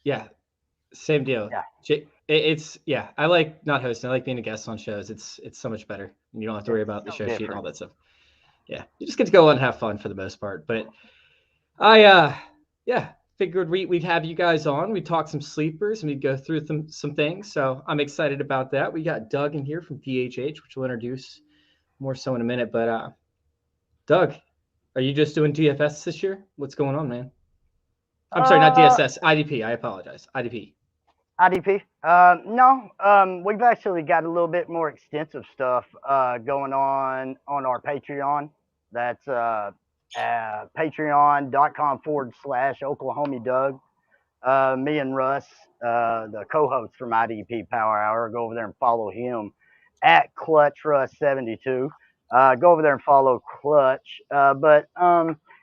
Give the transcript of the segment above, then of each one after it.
Yeah, same deal. Yeah, It's yeah. I like not hosting. I like being a guest on shows. It's so much better. You don't have to worry it's about the so show sheet and all different. that stuff. Yeah, you just get to go and have fun for the most part. But I yeah, figured we'd have you guys on. We'd talk some sleepers and we'd go through some things. So I'm excited about that. We got Doug in here from DHH, which we'll introduce more so in a minute. But Doug, are you just doing DFS this year? What's going on, man? I'm sorry, not Uh, DSS, IDP. I apologize. IDP. IDP. No, we've actually got a little bit more extensive stuff going on our Patreon. That's patreon.com/Oklahoma Doug. Me and Russ, the co-host from IDP Power Hour, go over there and follow him at Clutch Russ 72. Go over there and follow Clutch. But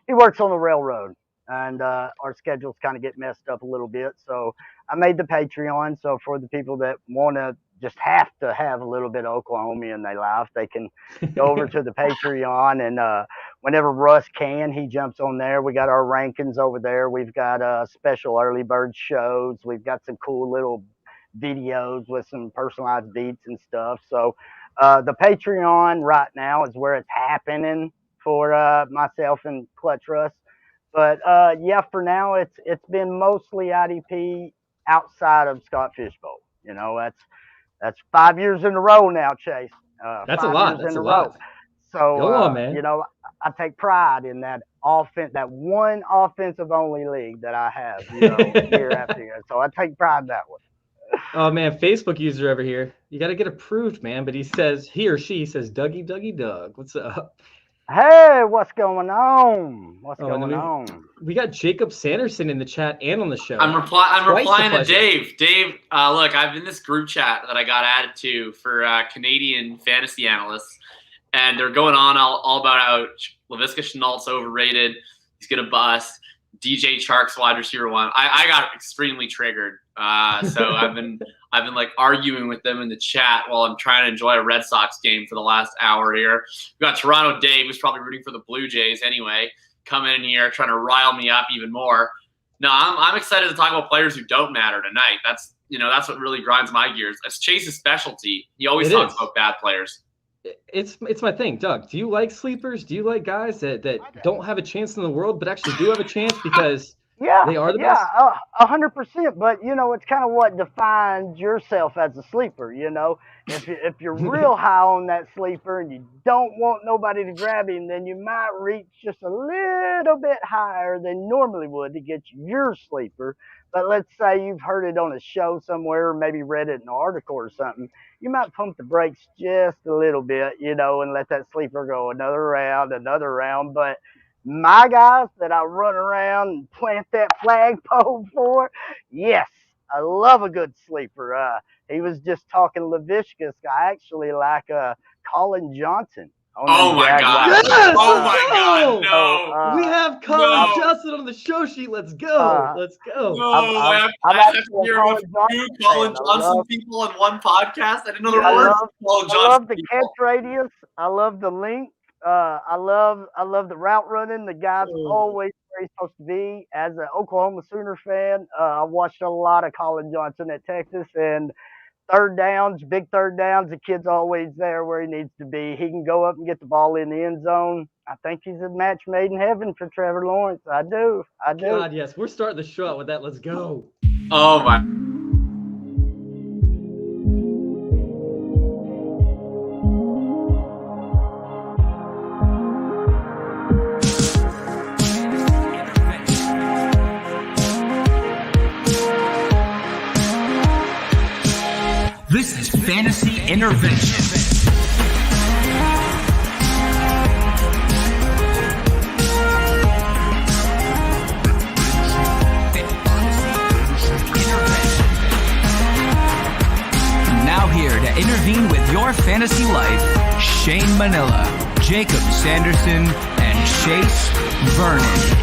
he works on the railroad, and our schedules kind of get messed up a little bit. So I made the Patreon. So for the people that want to just have to have a little bit of Oklahoma in their life, they can go over to the Patreon and whenever Russ can, he jumps on there. We got our rankings over there. We've got special early bird shows. We've got some cool little videos with some personalized beats and stuff. So the Patreon right now is where it's happening for myself and Clutch Russ. But yeah, for now it's been mostly IDP outside of Scott Fishbowl. You know, that's 5 years in a row now, Chase. That's a five lot. years That's in a a row. lot. So Go on, man. you know, I take pride in that that one offensive only league that I have, you know, year after year. So I take pride in that one. Oh man, Facebook user over here. You got to get approved, man. But he or she says, Dougie, Dougie, Doug. What's up? Hey, what's going on? What's Oh, and going then on? we got Jacob Sanderson in the chat and on the show. I'm Twice the replying to pleasure. Dave. Dave, look, I'm in this group chat that I got added to for Canadian fantasy analysts, and they're going on all about how Laviska Chenault's overrated. He's gonna bust. DJ Chark's wide receiver one. I got extremely triggered. So I've been like arguing with them in the chat while I'm trying to enjoy a Red Sox game for the last hour here. We got Toronto Dave, who's probably rooting for the Blue Jays anyway, coming in here trying to rile me up even more. No, I'm excited to talk about players who don't matter tonight. That's what really grinds my gears. That's Chase's specialty. He always talks about bad players. It's my thing, Doug. Do you like sleepers? Do you like guys that don't have a chance in the world but actually do have a chance because they are the best? Yeah, 100%. But you know, it's kind of what defines yourself as a sleeper. You know, if you're real high on that sleeper and you don't want nobody to grab him, then you might reach just a little bit higher than normally would to get your sleeper. But let's say you've heard it on a show somewhere, or maybe read it in an article or something. You might pump the brakes just a little bit, you know, and let that sleeper go another round. But my guys that I run around and plant that flagpole for, yes, I love a good sleeper. He was just talking Laviska. I actually like Colin Johnson. Oh my God! Yes! Oh my God! No, we have Colin Johnson on the show sheet. Let's go! Let's go! No, I have to hear about two Colin Johnson people on one podcast. I didn't know there were Colin Johnson. I love the catch radius. I love the link. I love the route running. The guy's always where he's supposed to be. As an Oklahoma Sooner fan, I watched a lot of Colin Johnson at Texas, and big third downs, the kid's always there where he needs to be. He can go up and get the ball in the end zone. I think he's a match made in heaven for Trevor Lawrence. I do. God, yes. We're starting the show out with that. Let's go. Oh, my. This is Fantasy Intervention. Now here to intervene with your fantasy life, Shane Manila, Jacob Sanderson, and Chase Vernon.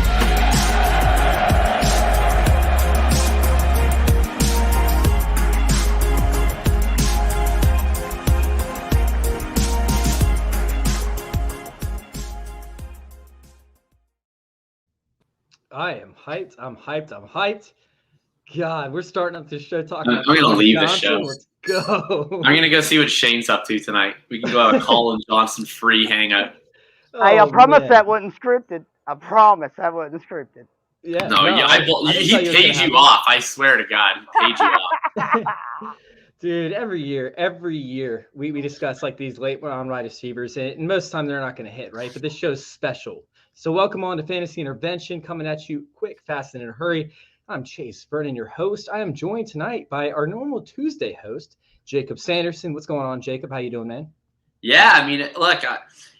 I am hyped. I'm hyped. God, we're starting up this show talking I'm about gonna leave this Johnson. show. Let's go. I'm gonna go see what Shane's up to tonight. We can go have a Colin Johnson free hangout. Hey, I Oh, promise man. that wasn't scripted. I promise that wasn't scripted. Yeah. No, yeah, I didn't he tell you it was paid gonna you happen. off. I swear to God, he paid you off. Dude, every year we discuss like these late round wide receivers, and most of the time they're not going to hit, right? But this show's special. So welcome on to Fantasy Intervention, coming at you quick, fast, and in a hurry. I'm Chase Vernon, your host. I am joined tonight by our normal Tuesday host, Jacob Sanderson. What's going on, Jacob? How you doing, man? Yeah, I mean, look,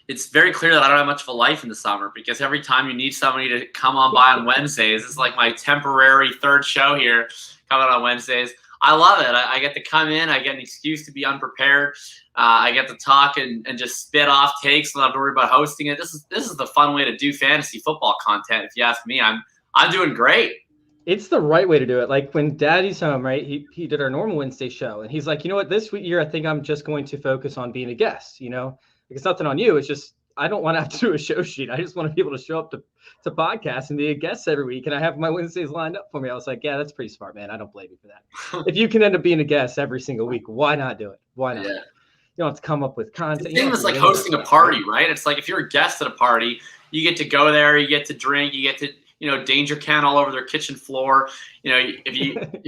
it's very clear that I don't have much of a life in the summer because every time you need somebody to come on by on Wednesdays, it's like my temporary third show here coming on Wednesdays. I love it. I get to come in. I get an excuse to be unprepared. I get to talk and just spit off takes. I don't have to worry about hosting it. This is the fun way to do fantasy football content. If you ask me, I'm doing great. It's the right way to do it. Like when Daddy's home, right? He did our normal Wednesday show, and he's like, you know what? This year, I think I'm just going to focus on being a guest. You know, like, it's nothing on you. It's just I don't want to have to do a show sheet. I just want to be able to show up to podcasts and be a guest every week. And I have my Wednesdays lined up for me. I was like, yeah, that's pretty smart, man. I don't blame you for that. If you can end up being a guest every single week, why not do it? Why not? Yeah. You don't have to come up with content. The thing is like hosting a party, right? It's like if you're a guest at a party, you get to go there, you get to drink, you get to, you know, danger can all over their kitchen floor. You know, if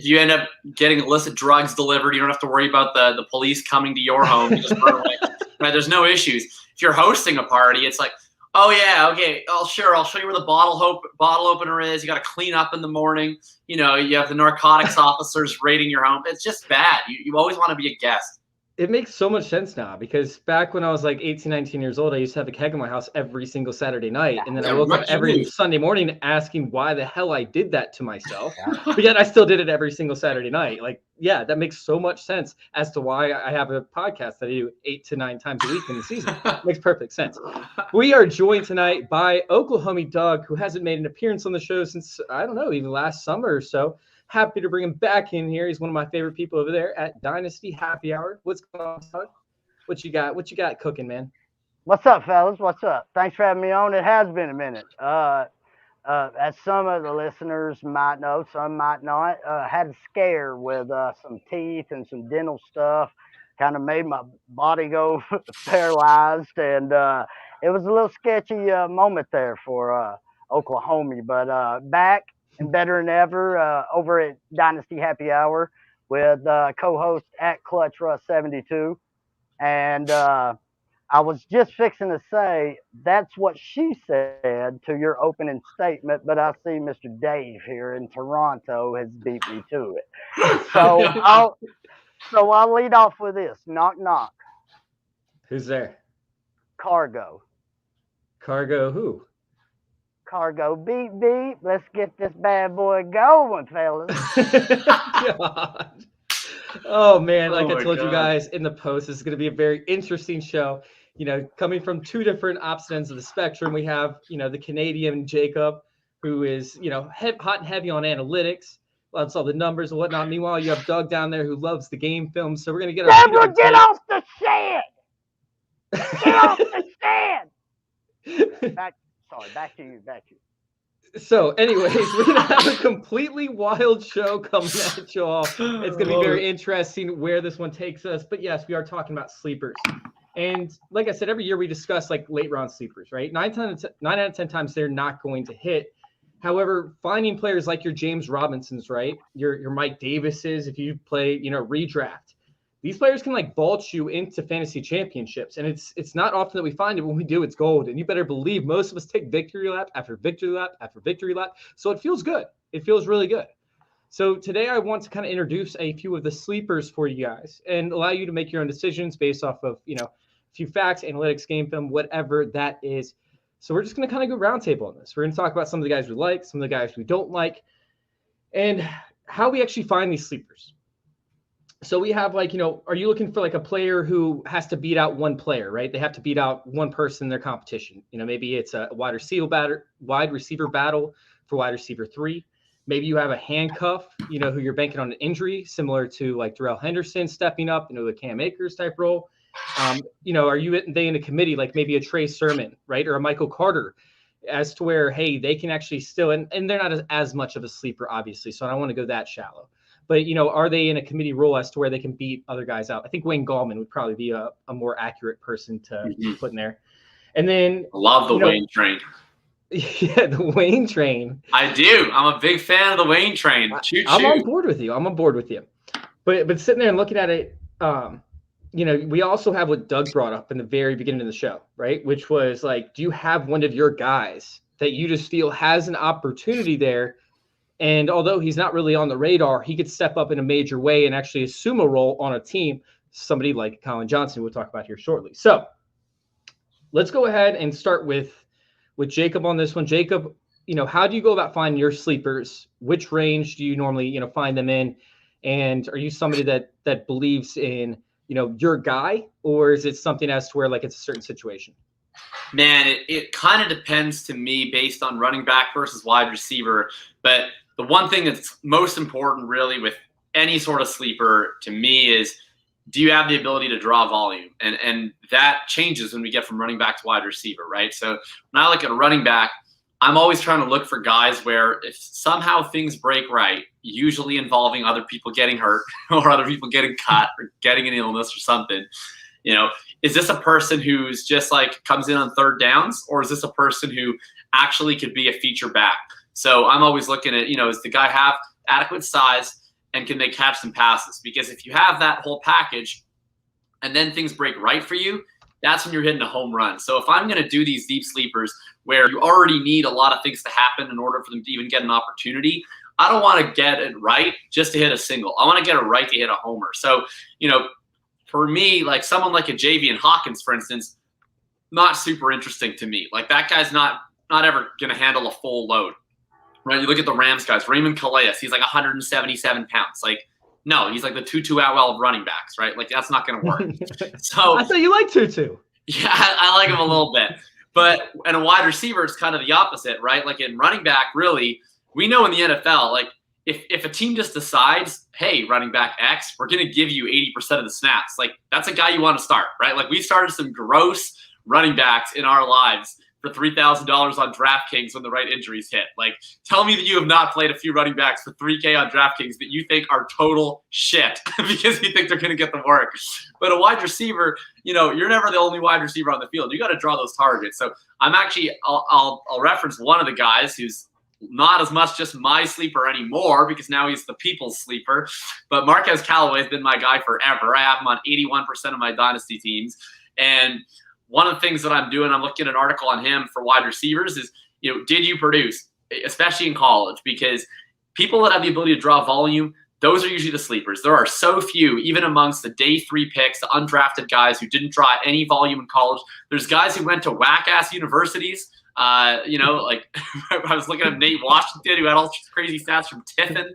you end up getting illicit drugs delivered, you don't have to worry about the police coming to your home. You just run away. Right? There's no issues. If you're hosting a party, it's like, oh yeah, okay, I'll show you where the bottle opener is. You got to clean up in the morning. You know, you have the narcotics officers raiding your home. It's just bad. You always want to be a guest. It makes so much sense now because back when I was like 18, 19 years old, I used to have a keg in my house every single Saturday night. And then I woke up every Sunday morning asking why the hell I did that to myself. But yet I still did it every single Saturday night. Like, yeah, that makes so much sense as to why I have a podcast that I do 8 to 9 times a week in the season. Makes perfect sense. We are joined tonight by Oklahoma Doug, who hasn't made an appearance on the show since, I don't know, even last summer or so. Happy to bring him back in here. He's one of my favorite people over there at Dynasty Happy Hour. What's going on, Doug? What you got cooking, man? What's up, fellas? What's up? Thanks for having me on. It has been a minute. As some of the listeners might know, some might not, had a scare with some teeth and some dental stuff. Kind of made my body go paralyzed, and it was a little sketchy moment there for Oklahoma. But back and better than ever over at Dynasty Happy Hour with co-host at Clutch Russ 72. And I was just fixing to say that's what she said to your opening statement, but I see Mr. Dave here in Toronto has beat me to it. So I'll lead off with this. Knock, knock. Who's there? Cargo. Cargo who? Cargo, beep, beep. Let's get this bad boy going, fellas. God. Oh, man. Like I told God. you guys in the post, this is going to be a very interesting show. You know, coming from two different opposite ends of the spectrum, we have, you know, the Canadian Jacob, who is, you know, hot and heavy on analytics, loves all the numbers and whatnot. Meanwhile, you have Doug down there who loves the game film. So we're going to get Deborah, get off the shed! Get off the shed! Back to you. So, anyways, we're going to have a completely wild show coming at you all. It's going to be very interesting where this one takes us. But yes, we are talking about sleepers. And like I said, every year we discuss like late round sleepers, right? 9 out of 10 times they're not going to hit. However, finding players like your James Robinsons, right? Your Mike Davises, if you play, you know, redraft, these players can like vault you into fantasy championships. And it's not often that we find it. When we do, it's gold. And you better believe most of us take victory lap after victory lap after victory lap. So it feels good. It feels really good. So today I want to kind of introduce a few of the sleepers for you guys and allow you to make your own decisions based off of, you know, a few facts, analytics, game film, whatever that is. So we're just going to kind of go roundtable on this. We're going to talk about some of the guys we like, some of the guys we don't like, and how we actually find these sleepers. So we have like, you know, are you looking for like a player who has to beat out one player, right? They have to beat out one person in their competition. You know, maybe it's a wide receiver battle for wide receiver 3. Maybe you have a handcuff, you know, who you're banking on an injury, similar to like Darrell Henderson stepping up, you know, the Cam Akers type role. You know, are they in a committee like maybe a Trey Sermon, right? Or a Michael Carter? as to where, hey, they can actually still, and they're not as much of a sleeper, obviously, so I don't want to go that shallow. But, are they in a committee role as to where they can beat other guys out? I think Wayne Gallman would probably be a more accurate person to put in there. And then love the Wayne train. Yeah, the Wayne train. I do. I'm a big fan of the Wayne train. Choo-choo. I'm on board with you. But sitting there and looking at it, we also have what Doug brought up in the very beginning of the show, right? Which was like, do you have one of your guys that you just feel has an opportunity there? And although he's not really on the radar, he could step up in a major way and actually assume a role on a team, somebody like Colin Johnson, we'll talk about here shortly. So let's go ahead and start with Jacob on this one. Jacob, how do you go about finding your sleepers? Which range do you normally, find them in? And are you somebody that believes in, your guy, or is it something as to where like it's a certain situation? Man, it kind of depends to me based on running back versus wide receiver. But the one thing that's most important really with any sort of sleeper to me is, do you have the ability to draw volume? And that changes when we get from running back to wide receiver, right? So when I look at a running back, I'm always trying to look for guys where if somehow things break right, usually involving other people getting hurt or other people getting cut or getting an illness or something, is this a person who's just like comes in on third downs, or is this a person who actually could be a feature back? So I'm always looking at, does the guy have adequate size and can they catch some passes? Because if you have that whole package and then things break right for you, that's when you're hitting a home run. So if I'm going to do these deep sleepers where you already need a lot of things to happen in order for them to even get an opportunity, I don't want to get it right just to hit a single. I want to get it right to hit a homer. So, for me, like someone like a Javian Hawkins, for instance, not super interesting to me. Like that guy's not ever going to handle a full load, right? You look at the Rams guys, Raymond Calais, he's like 177 pounds. Like, no, he's like the Tutu Atwell of running backs, right? Like that's not going to work. So I thought you liked Tutu. Yeah, I like him a little bit. But in a wide receiver, it's kind of the opposite, right? Like in running back, really, we know in the NFL, like if a team just decides, hey, running back X, we're going to give you 80% of the snaps, like that's a guy you want to start, right? Like we started some gross running backs in our lives for $3,000 on DraftKings when the right injuries hit. Like, tell me that you have not played a few running backs for $3K on DraftKings that you think are total shit because you think they're going to get the work. But a wide receiver, you're never the only wide receiver on the field. You got to draw those targets. So I'm actually, I'll reference one of the guys who's not as much just my sleeper anymore because now he's the people's sleeper. But Marquez Callaway has been my guy forever. I have him on 81% of my dynasty teams. And one of the things that I'm doing, I'm looking at an article on him for wide receivers is, did you produce, especially in college? Because people that have the ability to draw volume, those are usually the sleepers. There are so few, even amongst the day 3 picks, the undrafted guys who didn't draw any volume in college. There's guys who went to whack-ass universities. Like I was looking at Nate Washington, who had all crazy stats from Tiffin.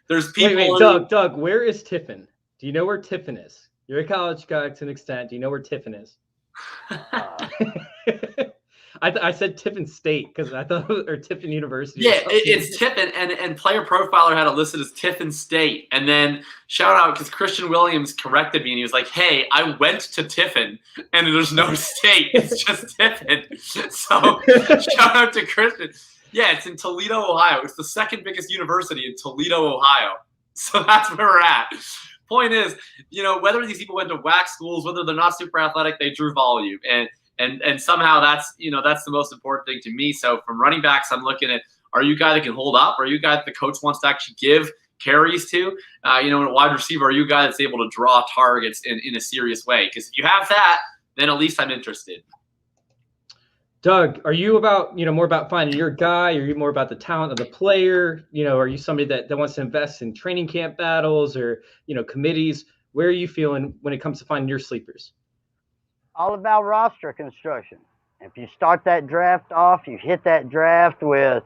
There's people. Wait, Doug, where is Tiffin? Do you know where Tiffin is? You're a college guy to an extent. Do you know where Tiffin is? I said Tiffin State because I thought or Tiffin University. Yeah, it's Tiffin, and Player Profiler had it listed as Tiffin State. And then shout out because Christian Williams corrected me and he was like, "Hey, I went to Tiffin, and there's no state. It's just Tiffin." So shout out to Christian. Yeah, it's in Toledo, Ohio. It's the second biggest university in Toledo, Ohio. So that's where we're at. Point is, whether these people went to whack schools, whether they're not super athletic, they drew volume. And somehow that's the most important thing to me. So from running backs, I'm looking at, are you a guy that can hold up? Are you a guy that the coach wants to actually give carries to? In a wide receiver, are you a guy that's able to draw targets in a serious way? Because if you have that, then at least I'm interested. Doug, are you about, more about finding your guy? Are you more about the talent of the player? Are you somebody that wants to invest in training camp battles or, committees? Where are you feeling when it comes to finding your sleepers? All about roster construction. If you start that draft off, you hit that draft with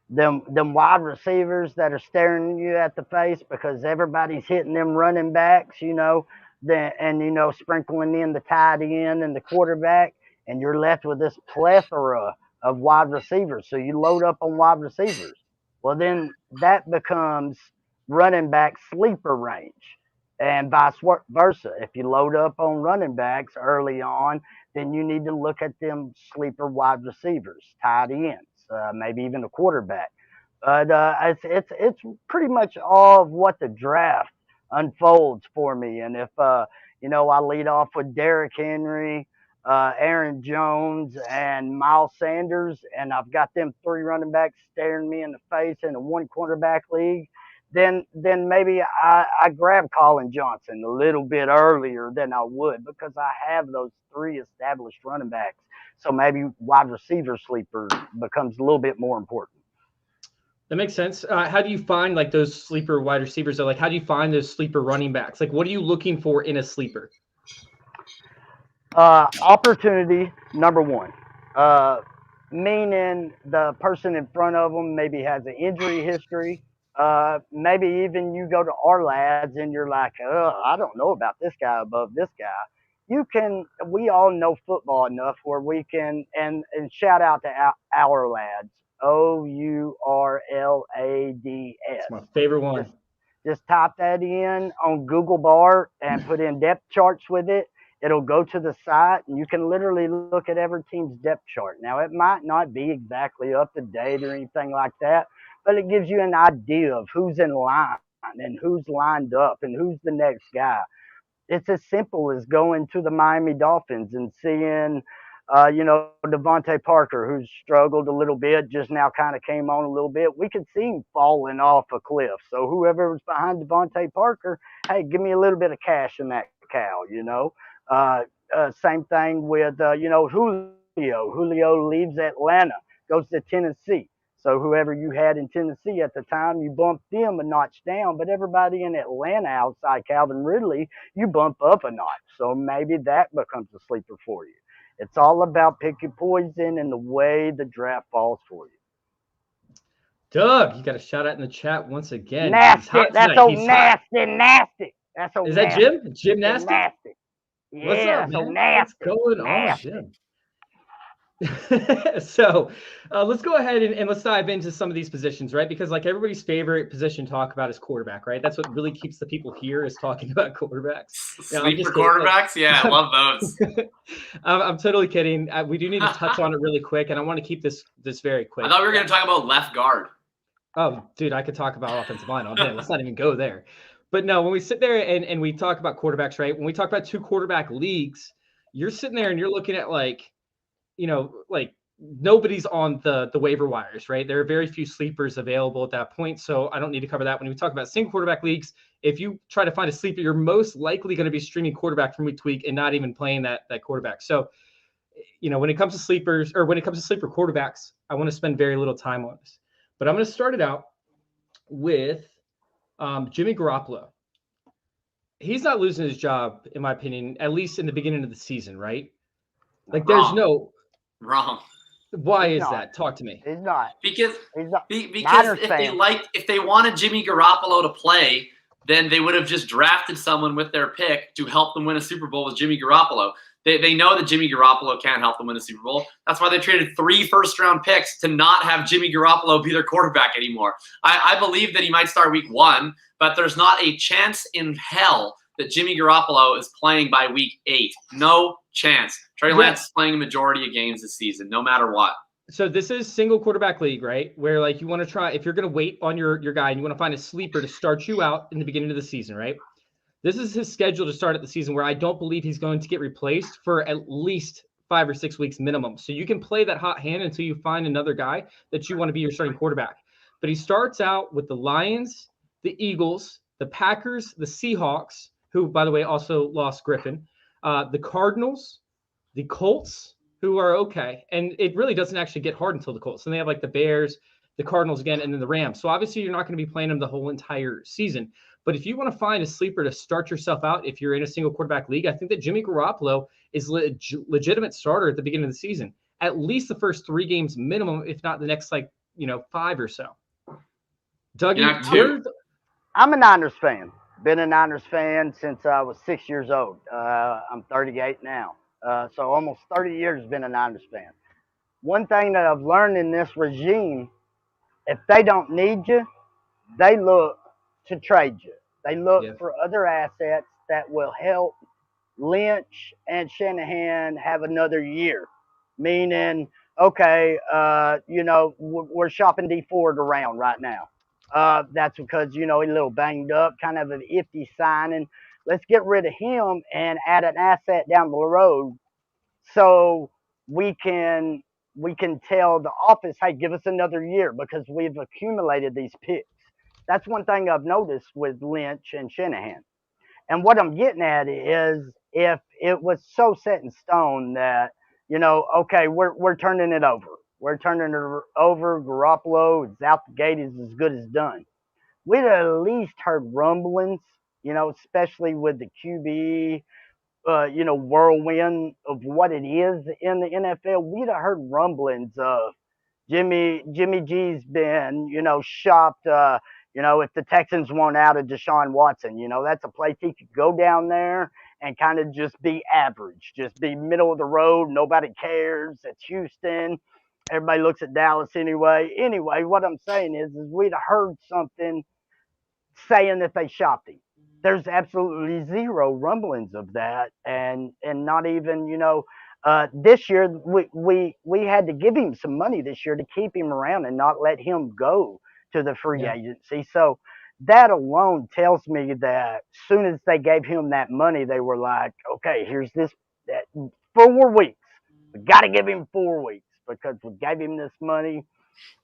them wide receivers that are staring you at the face because everybody's hitting them running backs, and sprinkling in the tight end and the quarterback. And you're left with this plethora of wide receivers. So you load up on wide receivers. Well, then that becomes running back sleeper range and vice versa. If you load up on running backs early on, then you need to look at them sleeper wide receivers, tight ends, maybe even a quarterback. But it's pretty much all of what the draft unfolds for me. And if I lead off with Derrick Henry, Aaron Jones, and Miles Sanders, and I've got them 3 running backs staring me in the face in a 1 quarterback league, then maybe I grab Colin Johnson a little bit earlier than I would, because I have those 3 established running backs. So maybe wide receiver sleeper becomes a little bit more important. That makes sense. How do you find like those sleeper wide receivers? Or like, how do you find those sleeper running backs? Like, what are you looking for in a sleeper? Opportunity, number 1. Meaning the person in front of them maybe has an injury history. Maybe even you go to our lads and you're like, oh, I don't know about this guy above this guy. We all know football enough where we can, and shout out to our lads, OURLADS. That's my favorite one. Just type that in on Google Bar and put in depth charts with it. It'll go to the site, and you can literally look at every team's depth chart. Now, it might not be exactly up to date or anything like that, but it gives you an idea of who's in line and who's lined up and who's the next guy. It's as simple as going to the Miami Dolphins and seeing, Devontae Parker, who's struggled a little bit, just now kind of came on a little bit. We could see him falling off a cliff. So whoever was behind Devontae Parker, hey, give me a little bit of cash in that cow, Same thing with, Julio. Julio leaves Atlanta, goes to Tennessee. So whoever you had in Tennessee at the time, you bumped them a notch down. But everybody in Atlanta outside Calvin Ridley, you bump up a notch. So maybe that becomes a sleeper for you. It's all about picking poison and the way the draft falls for you. Doug, you got a shout out in the chat once again. Nasty. That's so nasty. That's so Is nasty. that Jim? Jim Nasty? Nasty. Yeah, What's up, so man? nasty. What's going on, Jim? So let's go ahead and let's dive into some of these positions, right? Because like everybody's favorite position to talk about is quarterback, right? That's what really keeps the people here is talking about quarterbacks. Sleeper quarterbacks? Yeah, I love those. I'm totally kidding. We do need to touch on it really quick, and I want to keep this very quick. I thought we were going to talk about left guard. Oh, dude, I could talk about offensive line all day. Let's not even go there. But no, when we sit there and we talk about quarterbacks, right? When we talk about 2 quarterback leagues, you're sitting there and you're looking at like nobody's on the waiver wires, right? There are very few sleepers available at that point. So I don't need to cover that. When we talk about single quarterback leagues, if you try to find a sleeper, you're most likely going to be streaming quarterback from week to week and not even playing that quarterback. So, when it comes to sleepers or when it comes to sleeper quarterbacks, I want to spend very little time on this. But I'm going to start it out with Jimmy Garoppolo. He's not losing his job, in my opinion, at least in the beginning of the season, right? Like there's no wrong. Why is that? Talk to me. He's not. Because Niners if they wanted Jimmy Garoppolo to play, then they would have just drafted someone with their pick to help them win a Super Bowl with Jimmy Garoppolo. They know that Jimmy Garoppolo can't help them win a Super Bowl. That's why they traded 3 first-round picks to not have Jimmy Garoppolo be their quarterback anymore. I believe that he might start week 1, but there's not a chance in hell that Jimmy Garoppolo is playing by week 8. No chance. Trey Lance is playing a majority of games this season, no matter what. So this is single quarterback league, right? Where like you want to try, if you're going to wait on your guy and you want to find a sleeper to start you out in the beginning of the season, right? This is his schedule to start at the season where I don't believe he's going to get replaced for at least 5 or 6 weeks minimum. So you can play that hot hand until you find another guy that you want to be your starting quarterback. But he starts out with the Lions, the Eagles, the Packers, the Seahawks, who, by the way, also lost Griffin, the Cardinals, the Colts, who are okay. And it really doesn't actually get hard until the Colts. And they have like the Bears, the Cardinals again, and then the Rams. So obviously you're not going to be playing them the whole entire season. But if you want to find a sleeper to start yourself out, if you're in a single quarterback league, I think that Jimmy Garoppolo is legitimate starter at the beginning of the season. At least the first 3 games minimum, if not the next 5 or so. Doug, I'm a Niners fan. Been a Niners fan since I was 6 years old. I'm 38 now. So almost 30 years been a Niners fan. One thing that I've learned in this regime, if they don't need you, they look to trade you. They look for other assets that will help Lynch and Shanahan have another year, meaning, okay, we're shopping D Ford around right now. That's because, he's a little banged up, kind of an iffy signing. Let's get rid of him and add an asset down the road so we can tell the office, hey, give us another year because we've accumulated these picks. That's one thing I've noticed with Lynch and Shanahan. And what I'm getting at is if it was so set in stone that, okay, we're turning it over. We're turning it over. Garoppolo is out the gate, is as good as done. We'd at least heard rumblings, especially with the QB, whirlwind of what it is in the NFL. We'd have heard rumblings of Jimmy G's been, shopped. If the Texans want out of Deshaun Watson, that's a place he could go down there and kind of just be average, just be middle of the road. Nobody cares. It's Houston. Everybody looks at Dallas anyway. Anyway, what I'm saying is we'd have heard something saying that they shopped him. There's absolutely zero rumblings of that, and not even, this year we had to give him some money this year to keep him around and not let him go to the free agency. So that alone tells me that as soon as they gave him that money, they were like, okay, here's this 4 weeks. We got to give him 4 weeks because we gave him this money,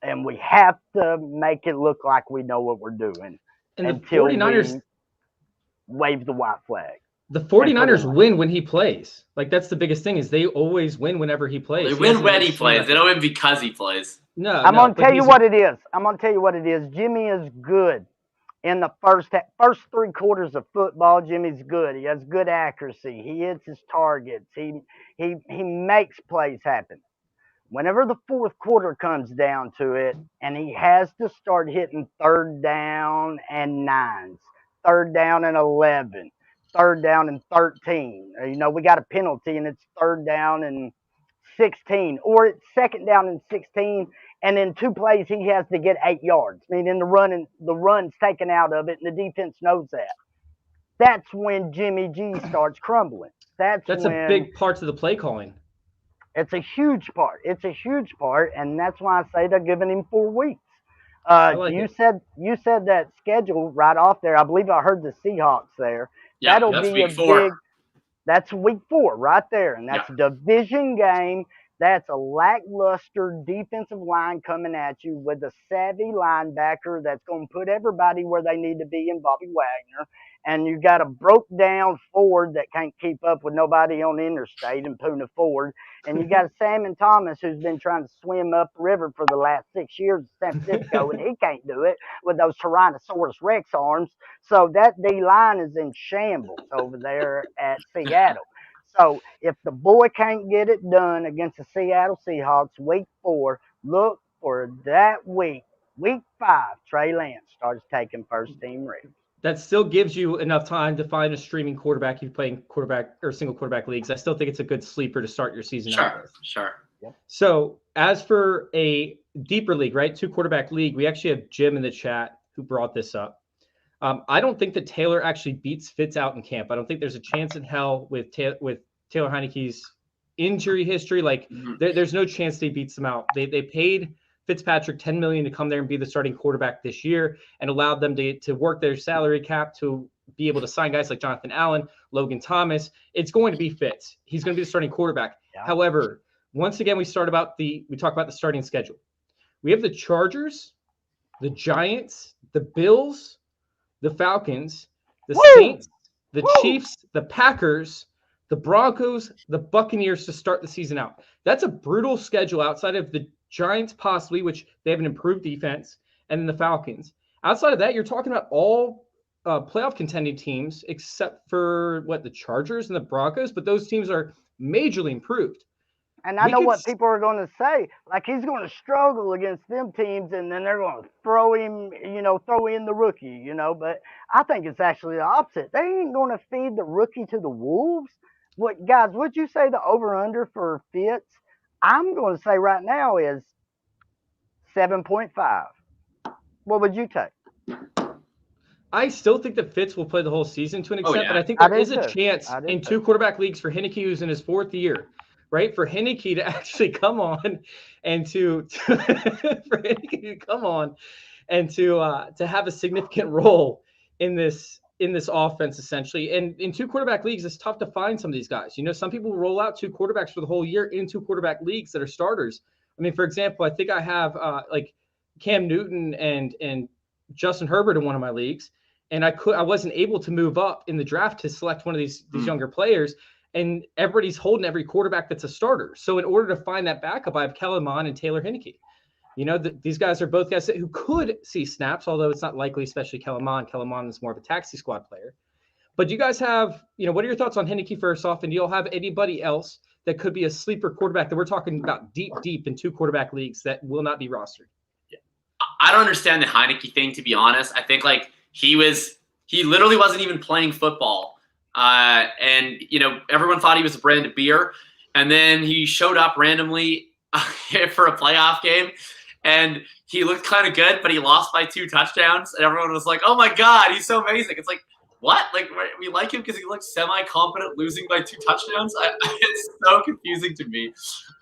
and we have to make it look like we know what we're doing. And the 49ers wave the white flag. The 49ers win when he plays. Like, that's the biggest thing, is they always win whenever he plays. They win when he plays. They don't win because he plays. No, I'm going to tell you what it is. Jimmy is good. In the first 3 quarters of football, Jimmy's good. He has good accuracy. He hits his targets. He makes plays happen. Whenever the fourth quarter comes down to it, and he has to start hitting 3rd down and 9s, 3rd down and 11, 3rd down and 13. We got a penalty and it's 3rd down and 16, or it's 2nd down and 16, and in 2 plays he has to get 8 yards. Meaning the run's taken out of it, and the defense knows that. That's when Jimmy G starts crumbling. That's a big part to the play calling. It's a huge part. And that's why I say they're giving him 4 weeks. You said that schedule right off there. I believe I heard the Seahawks there. Yeah, that's week 4. That's week 4 right there, and that's a division game. That's a lackluster defensive line coming at you with a savvy linebacker that's going to put everybody where they need to be in Bobby Wagner. And you got a broke down Ford that can't keep up with nobody on the interstate in Puna Ford. And you got a Salmon Thomas who's been trying to swim upriver for the last 6 years in San Francisco, and he can't do it with those Tyrannosaurus Rex arms. So that D-line is in shambles over there at Seattle. So if the boy can't get it done against the Seattle Seahawks week 4, look for that week 5, Trey Lance starts taking first-team reps. That still gives you enough time to find a streaming quarterback if you're playing quarterback or single quarterback leagues. I still think it's a good sleeper to start your season out with. Sure. Yep. So as for a deeper league, right, 2 quarterback league, we actually have Jim in the chat who brought this up. I don't think that Taylor actually beats Fitz out in camp. I don't think there's a chance in hell with Taylor Heineke's injury history. Like, there's no chance they beats them out. They paid Fitzpatrick $10 million to come there and be the starting quarterback this year, and allowed them to work their salary cap to be able to sign guys like Jonathan Allen, Logan Thomas. It's going to be Fitz. He's going to be the starting quarterback. Yeah. However, once again, we talk about the starting schedule. We have the Chargers, the Giants, the Bills, the Falcons, the Saints, the Chiefs, the Packers, the Broncos, the Buccaneers to start the season out. That's a brutal schedule outside of the Giants possibly, which they have an improved defense, and then the Falcons. Outside of that, you're talking about all playoff contending teams except for the Chargers and the Broncos, but those teams are majorly improved. And I know what people are going to say, like he's going to struggle against them teams, and then they're going to throw in the rookie, but I think it's actually the opposite. They ain't going to feed the rookie to the wolves. What, guys, would you say the over-under for Fitz? I'm going to say right now is 7.5. What would you take? I still think that Fitz will play the whole season to an extent, but yeah. I think I there do is a too. chance I do in too. 2 quarterback leagues for Heinicke, who's in his 4th year, right? For Heinicke to actually come on and to for Heinicke to come on and to have a significant role in this offense essentially. And in 2 quarterback leagues, it's tough to find some of these guys. You know, some people roll out 2 quarterbacks for the whole year in 2 quarterback leagues that are starters. I mean, for example, I think I have like Cam Newton and Justin Herbert in one of my leagues, and I wasn't able to move up in the draft to select one of these younger players. And everybody's holding every quarterback that's a starter. So in order to find that backup, I have Kellen Mond and Taylor Heinicke. You know, these guys are both guys who could see snaps, although it's not likely, especially Kellen Mond. Kellen Mond is more of a taxi squad player. But do you guys have, you know, what are your thoughts on Heinicke first off? And do you all have anybody else that could be a sleeper quarterback that we're talking about deep in 2 quarterback leagues that will not be rostered? I don't understand the Heinicke thing, to be honest. I think like he literally wasn't even playing football. And, you know, everyone thought he was a brand of beer. And then he showed up randomly for a playoff game. And he looked kind of good, but he lost by 2 touchdowns. And everyone was like, oh, my God, he's so amazing. It's like, what? Like, we like him because he looks semi-competent losing by 2 touchdowns? It's so confusing to me.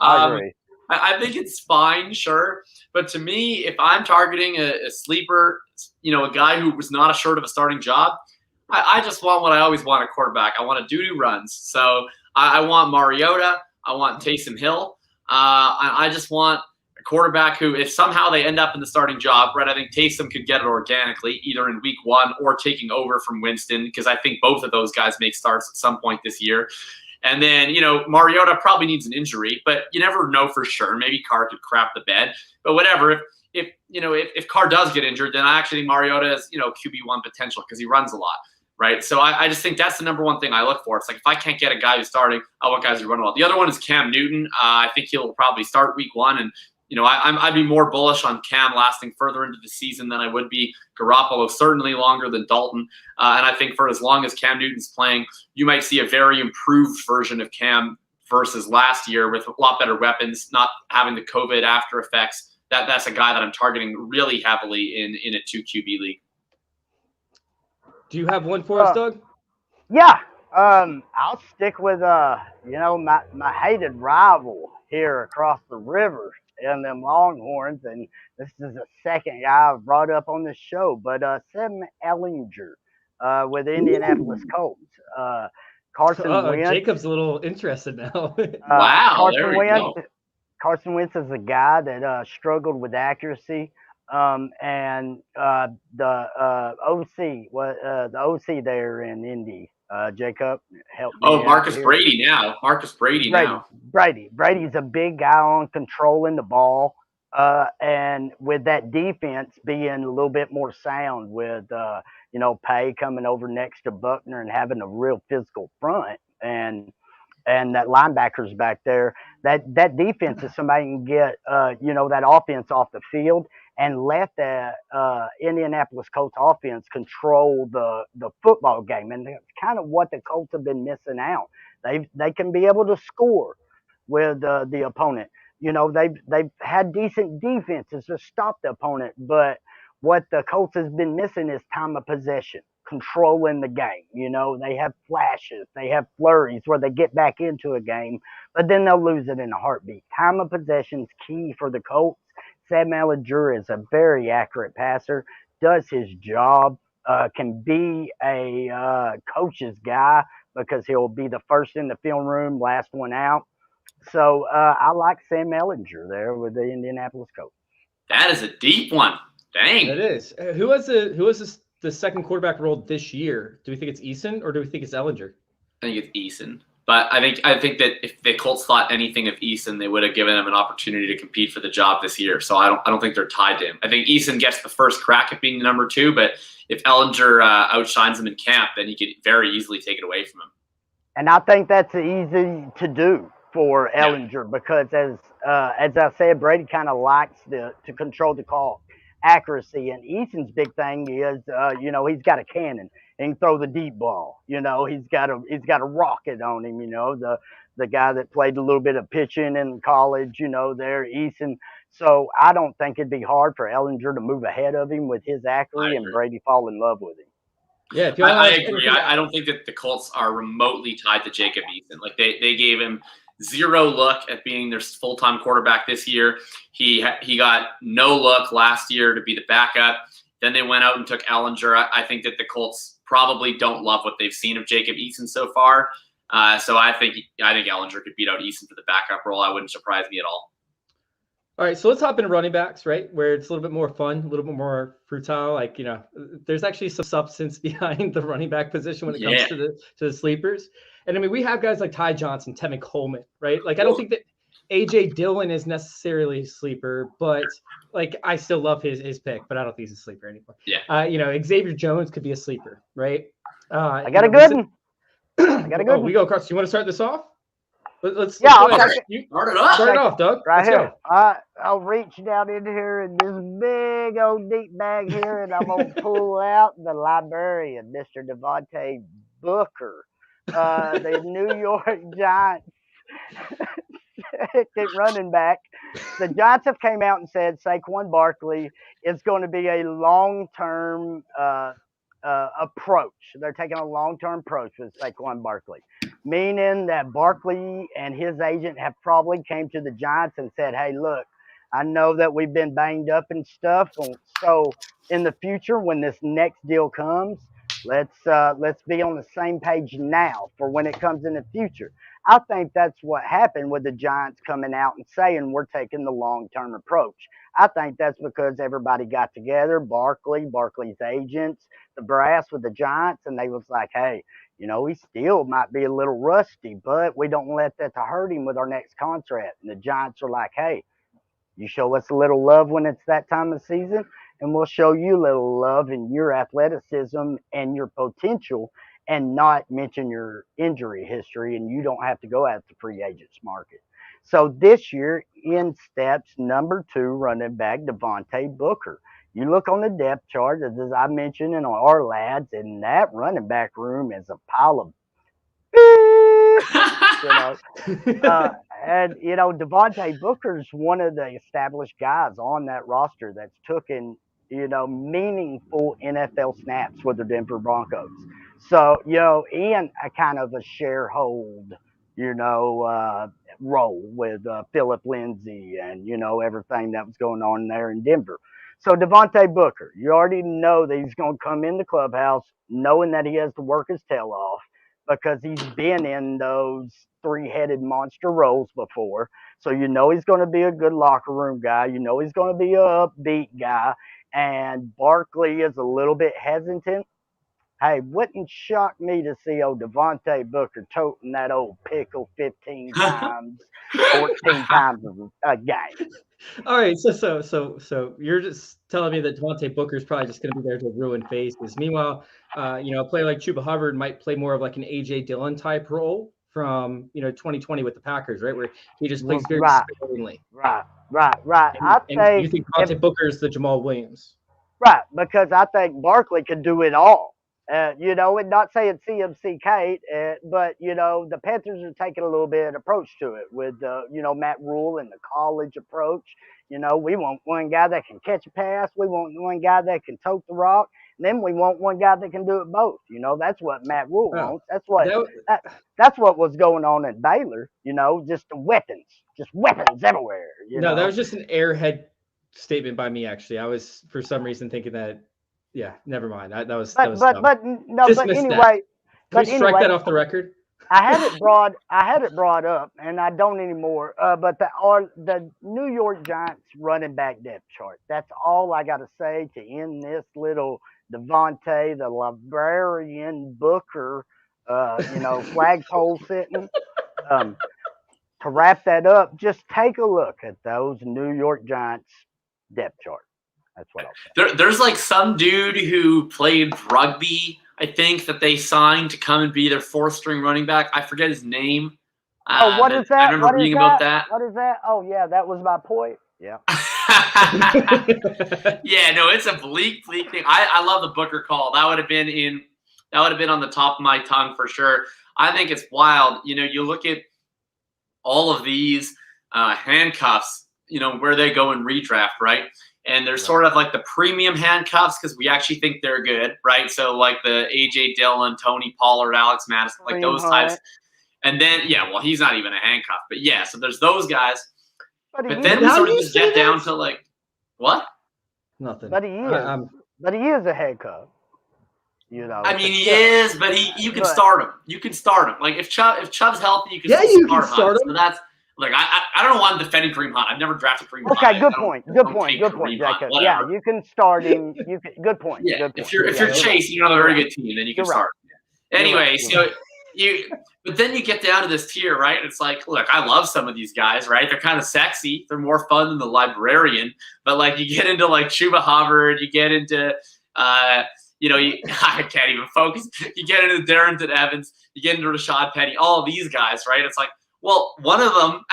I agree. I think it's fine, sure. But to me, if I'm targeting a sleeper, you know, a guy who was not assured of a starting job, I just want what I always want at quarterback. I want a dude who runs. So I want Mariota. I want Taysom Hill. I just want a quarterback who, if somehow they end up in the starting job, right, I think Taysom could get it organically, either in week 1 or taking over from Winston, because I think both of those guys make starts at some point this year. And then, you know, Mariota probably needs an injury, but you never know for sure. Maybe Carr could crap the bed. But whatever, if Carr does get injured, then I actually think Mariota has, you know, QB1 potential because he runs a lot. Right. So I just think that's the number one thing I look for. It's like if I can't get a guy who's starting, I want guys who run well. The other one is Cam Newton. I think he'll probably start week 1. And, you know, I'd be more bullish on Cam lasting further into the season than I would be Garoppolo, certainly longer than Dalton. And I think for as long as Cam Newton's playing, you might see a very improved version of Cam versus last year with a lot better weapons, not having the COVID after effects. That's a guy that I'm targeting really heavily in a 2 QB league. Do you have one for us, Doug? Yeah. I'll stick with you know, my hated rival here across the river in them Longhorns, and this is the second guy I've brought up on this show, but Sam Ehlinger with the Indianapolis Colts. Carson Wentz. Jacob's a little interested now. Wow, there we go. Carson Wentz is a guy that struggled with accuracy. And the OC there in Indy, Jacob, help me. Oh, Marcus Brady now. Brady's a big guy on controlling the ball. And with that defense being a little bit more sound with, you know, Pay coming over next to Buckner and having a real physical front and that linebackers back there, that defense is somebody can get, you know, that offense off the field and let the Indianapolis Colts offense control the football game. And that's kind of what the Colts have been missing out. They can be able to score with the opponent. You know, they've had decent defenses to stop the opponent, but what the Colts has been missing is time of possession, controlling the game. You know, they have flashes, they have flurries where they get back into a game, but then they'll lose it in a heartbeat. Time of possession is key for the Colts. Sam Ehlinger is a very accurate passer, does his job, can be a coach's guy because he'll be the first in the film room, last one out. So I like Sam Ehlinger there with the Indianapolis Colts. That is a deep one. Dang. It is. Who was the second quarterback role this year? Do we think it's Eason or do we think it's Ehlinger? I think it's Eason. But I think that if the Colts thought anything of Eason, they would have given him an opportunity to compete for the job this year. So I don't think they're tied to him. I think Eason gets the first crack at being the number 2, but if Ehlinger outshines him in camp, then he could very easily take it away from him. And I think that's easy to do for Ehlinger because as I said, Brady kind of likes to control the call accuracy, and Eason's big thing is you know, he's got a cannon and throw the deep ball. You know, he's got a rocket on him. You know, the guy that played a little bit of pitching in college. You know, there Eason. So I don't think it'd be hard for Ehlinger to move ahead of him with his accuracy and Brady fall in love with him. Yeah, if you I agree. I don't think that the Colts are remotely tied to Jacob Eason. Like they gave him zero look at being their full-time quarterback this year. He got no look last year to be the backup. Then they went out and took Ellinger. I think that the Colts probably don't love what they've seen of Jacob Eason so far. So I think Ellinger could beat out Eason for the backup role. I wouldn't surprise me at all. All right, so let's hop into running backs, right? Where it's a little bit more fun, a little bit more fertile. Like, there's actually some substance behind the running back position when it comes to the sleepers. And I mean, we have guys like Ty Johnson, Tevin Coleman, right? Like, I don't think that AJ Dillon is necessarily a sleeper, but like, I still love his pick, but I don't think he's a sleeper anymore. Yeah. Xavier Jones could be a sleeper, right? I got a good one. I got a good one. We go across. You want to start this off? Let's start it off. Start it off, Doug. Right Let's here. go. I'll reach down in here in this big old deep bag here, and I'm going to pull out the librarian, Mr. Devontae Booker, the New York Giants running back. The Giants have came out and said Saquon Barkley is going to be a long-term approach. They're taking a long-term approach with Saquon Barkley, meaning that Barkley and his agent have probably came to the Giants and said, hey, look, I know that we've been banged up and stuff. So in the future, when this next deal comes, let's be on the same page now for when it comes in the future. I think that's what happened with the Giants coming out and saying we're taking the long-term approach. I think that's because everybody got together, Barkley's agents, the brass with the Giants, and they was like, hey, he still might be a little rusty, but we don't let that to hurt him with our next contract. And the Giants are like, hey, you show us a little love when it's that time of season, and we'll show you a little love in your athleticism and your potential, and not mention your injury history, and you don't have to go at the free agents market. So this year, in steps number 2, running back Devontae Booker. You look on the depth chart, as I mentioned in our lads, and that running back room is a pile of and Devontae Booker's one of the established guys on that roster that's taken meaningful NFL snaps with the Denver Broncos. So and a kind of a sharehold role with Philip Lindsay and everything that was going on there in Denver. So Devontae Booker, you already know that he's going to come in the clubhouse knowing that he has to work his tail off, because he's been in those 3-headed monster roles before. So he's going to be a good locker room guy. He's going to be a upbeat guy. And Barkley is a little bit hesitant. Hey, wouldn't shock me to see old Devontae Booker toting that old pickle 15 times, 14 times a game. All right, so you're just telling me that Devontae Booker is probably just going to be there to ruin faces. Meanwhile, a player like Chuba Hubbard might play more of like an AJ Dillon type role from 2020 with the Packers, right, where he just plays very sparingly. Right. And you think Devontae Booker is the Jamal Williams? Right, because I think Barkley could do it all. And not saying CMC Kate, but the Panthers are taking a little bit approach to it with Matt Rule and the college approach. We want one guy that can catch a pass, we want one guy that can tote the rock, and then we want one guy that can do it both. That's what Matt Rule wants. That's what was going on at Baylor. Just weapons everywhere. No, that was just an airhead statement by me. Actually, I was for some reason thinking that. Yeah, never mind. That was but anyway. Can we strike that off the record? I had it brought up, and I don't anymore. But the New York Giants running back depth chart. That's all I got to say to end this little Devontae, the librarian Booker, flagpole sitting. To wrap that up, just take a look at those New York Giants depth chart. That's what I'll say. There's like some dude who played rugby, I think, that they signed to come and be their 4th-string running back. I forget his name. What is that? I remember reading about that. What is that? Oh, yeah, that was my point. Yeah. Yeah, no, it's a bleak thing. I love the Booker call. That would have been on the top of my tongue for sure. I think it's wild. You look at all of these handcuffs, where they go in redraft, right? and they're sort of like the premium handcuffs because we actually think they're good, right? So like the A.J. Dillon, Tony Pollard, Alex Madison, like those types. And then, well, he's not even a handcuff, but yeah, so there's those guys. But then we sort of just get down to like, what? Nothing. But he is. But he is a handcuff. You know. I mean, he is, but you can start him. You can start him. Like if Chubb's healthy, you can start him. So that's like I don't know why I'm defending Kareem Hunt. I've never drafted Kareem Hunt. Okay, good point, Jacob. Yeah, you can start him. Good point. Yeah, good point. If you're Chase, you have a very good team, then you can start. Right. Anyway, but then you get down to this tier, right? It's like, look, I love some of these guys, right? They're kind of sexy. They're more fun than the librarian. But like you get into like Chuba Hubbard, you get into I can't even focus. You get into Darrington Evans, you get into Rashad Penny, all of these guys, right? It's like, well, one of them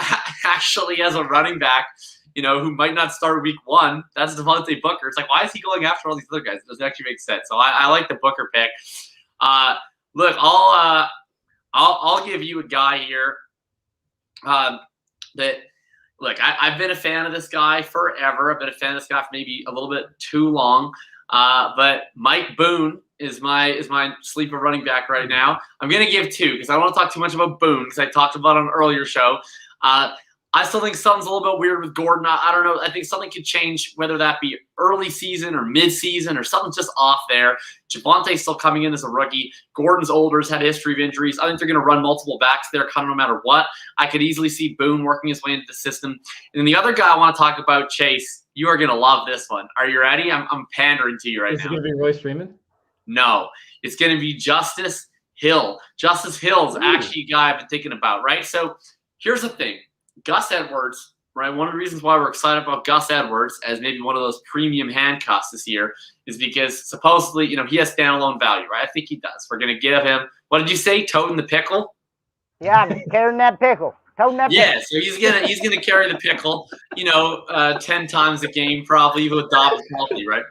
actually has a running back, who might not start week 1. That's Devontae Booker. It's like, why is he going after all these other guys? It doesn't actually make sense. So I like the Booker pick. Look, I'll give you a guy here that. Look, I've been a fan of this guy forever. I've been a fan of this guy for maybe a little bit too long. But Mike Boone is my sleeper running back right now. I'm going to give 2 because I don't want to talk too much about Boone because I talked about it on an earlier show. I still think something's a little bit weird with Gordon. I don't know. I think something could change, whether that be early season or mid-season or something's just off there. Javonte's still coming in as a rookie. Gordon's older, has had a history of injuries. I think they're going to run multiple backs there kind of no matter what. I could easily see Boone working his way into the system. And then the other guy I want to talk about, Chase, you are going to love this one. Are you ready? I'm pandering to you right now. Is it going to be Royce Freeman? No. It's going to be Justice Hill. Justice Hill is actually a guy I've been thinking about, right? So here's the thing. Gus Edwards, right? One of the reasons why we're excited about Gus Edwards as maybe one of those premium handcuffs this year is because supposedly, he has standalone value, right? I think he does. We're going to give him, what did you say? Toting the pickle? Yeah, I'm carrying that pickle. Toting that pickle. Yeah, so he's gonna carry the pickle, 10 times a game probably, even with Dobbins healthy, right?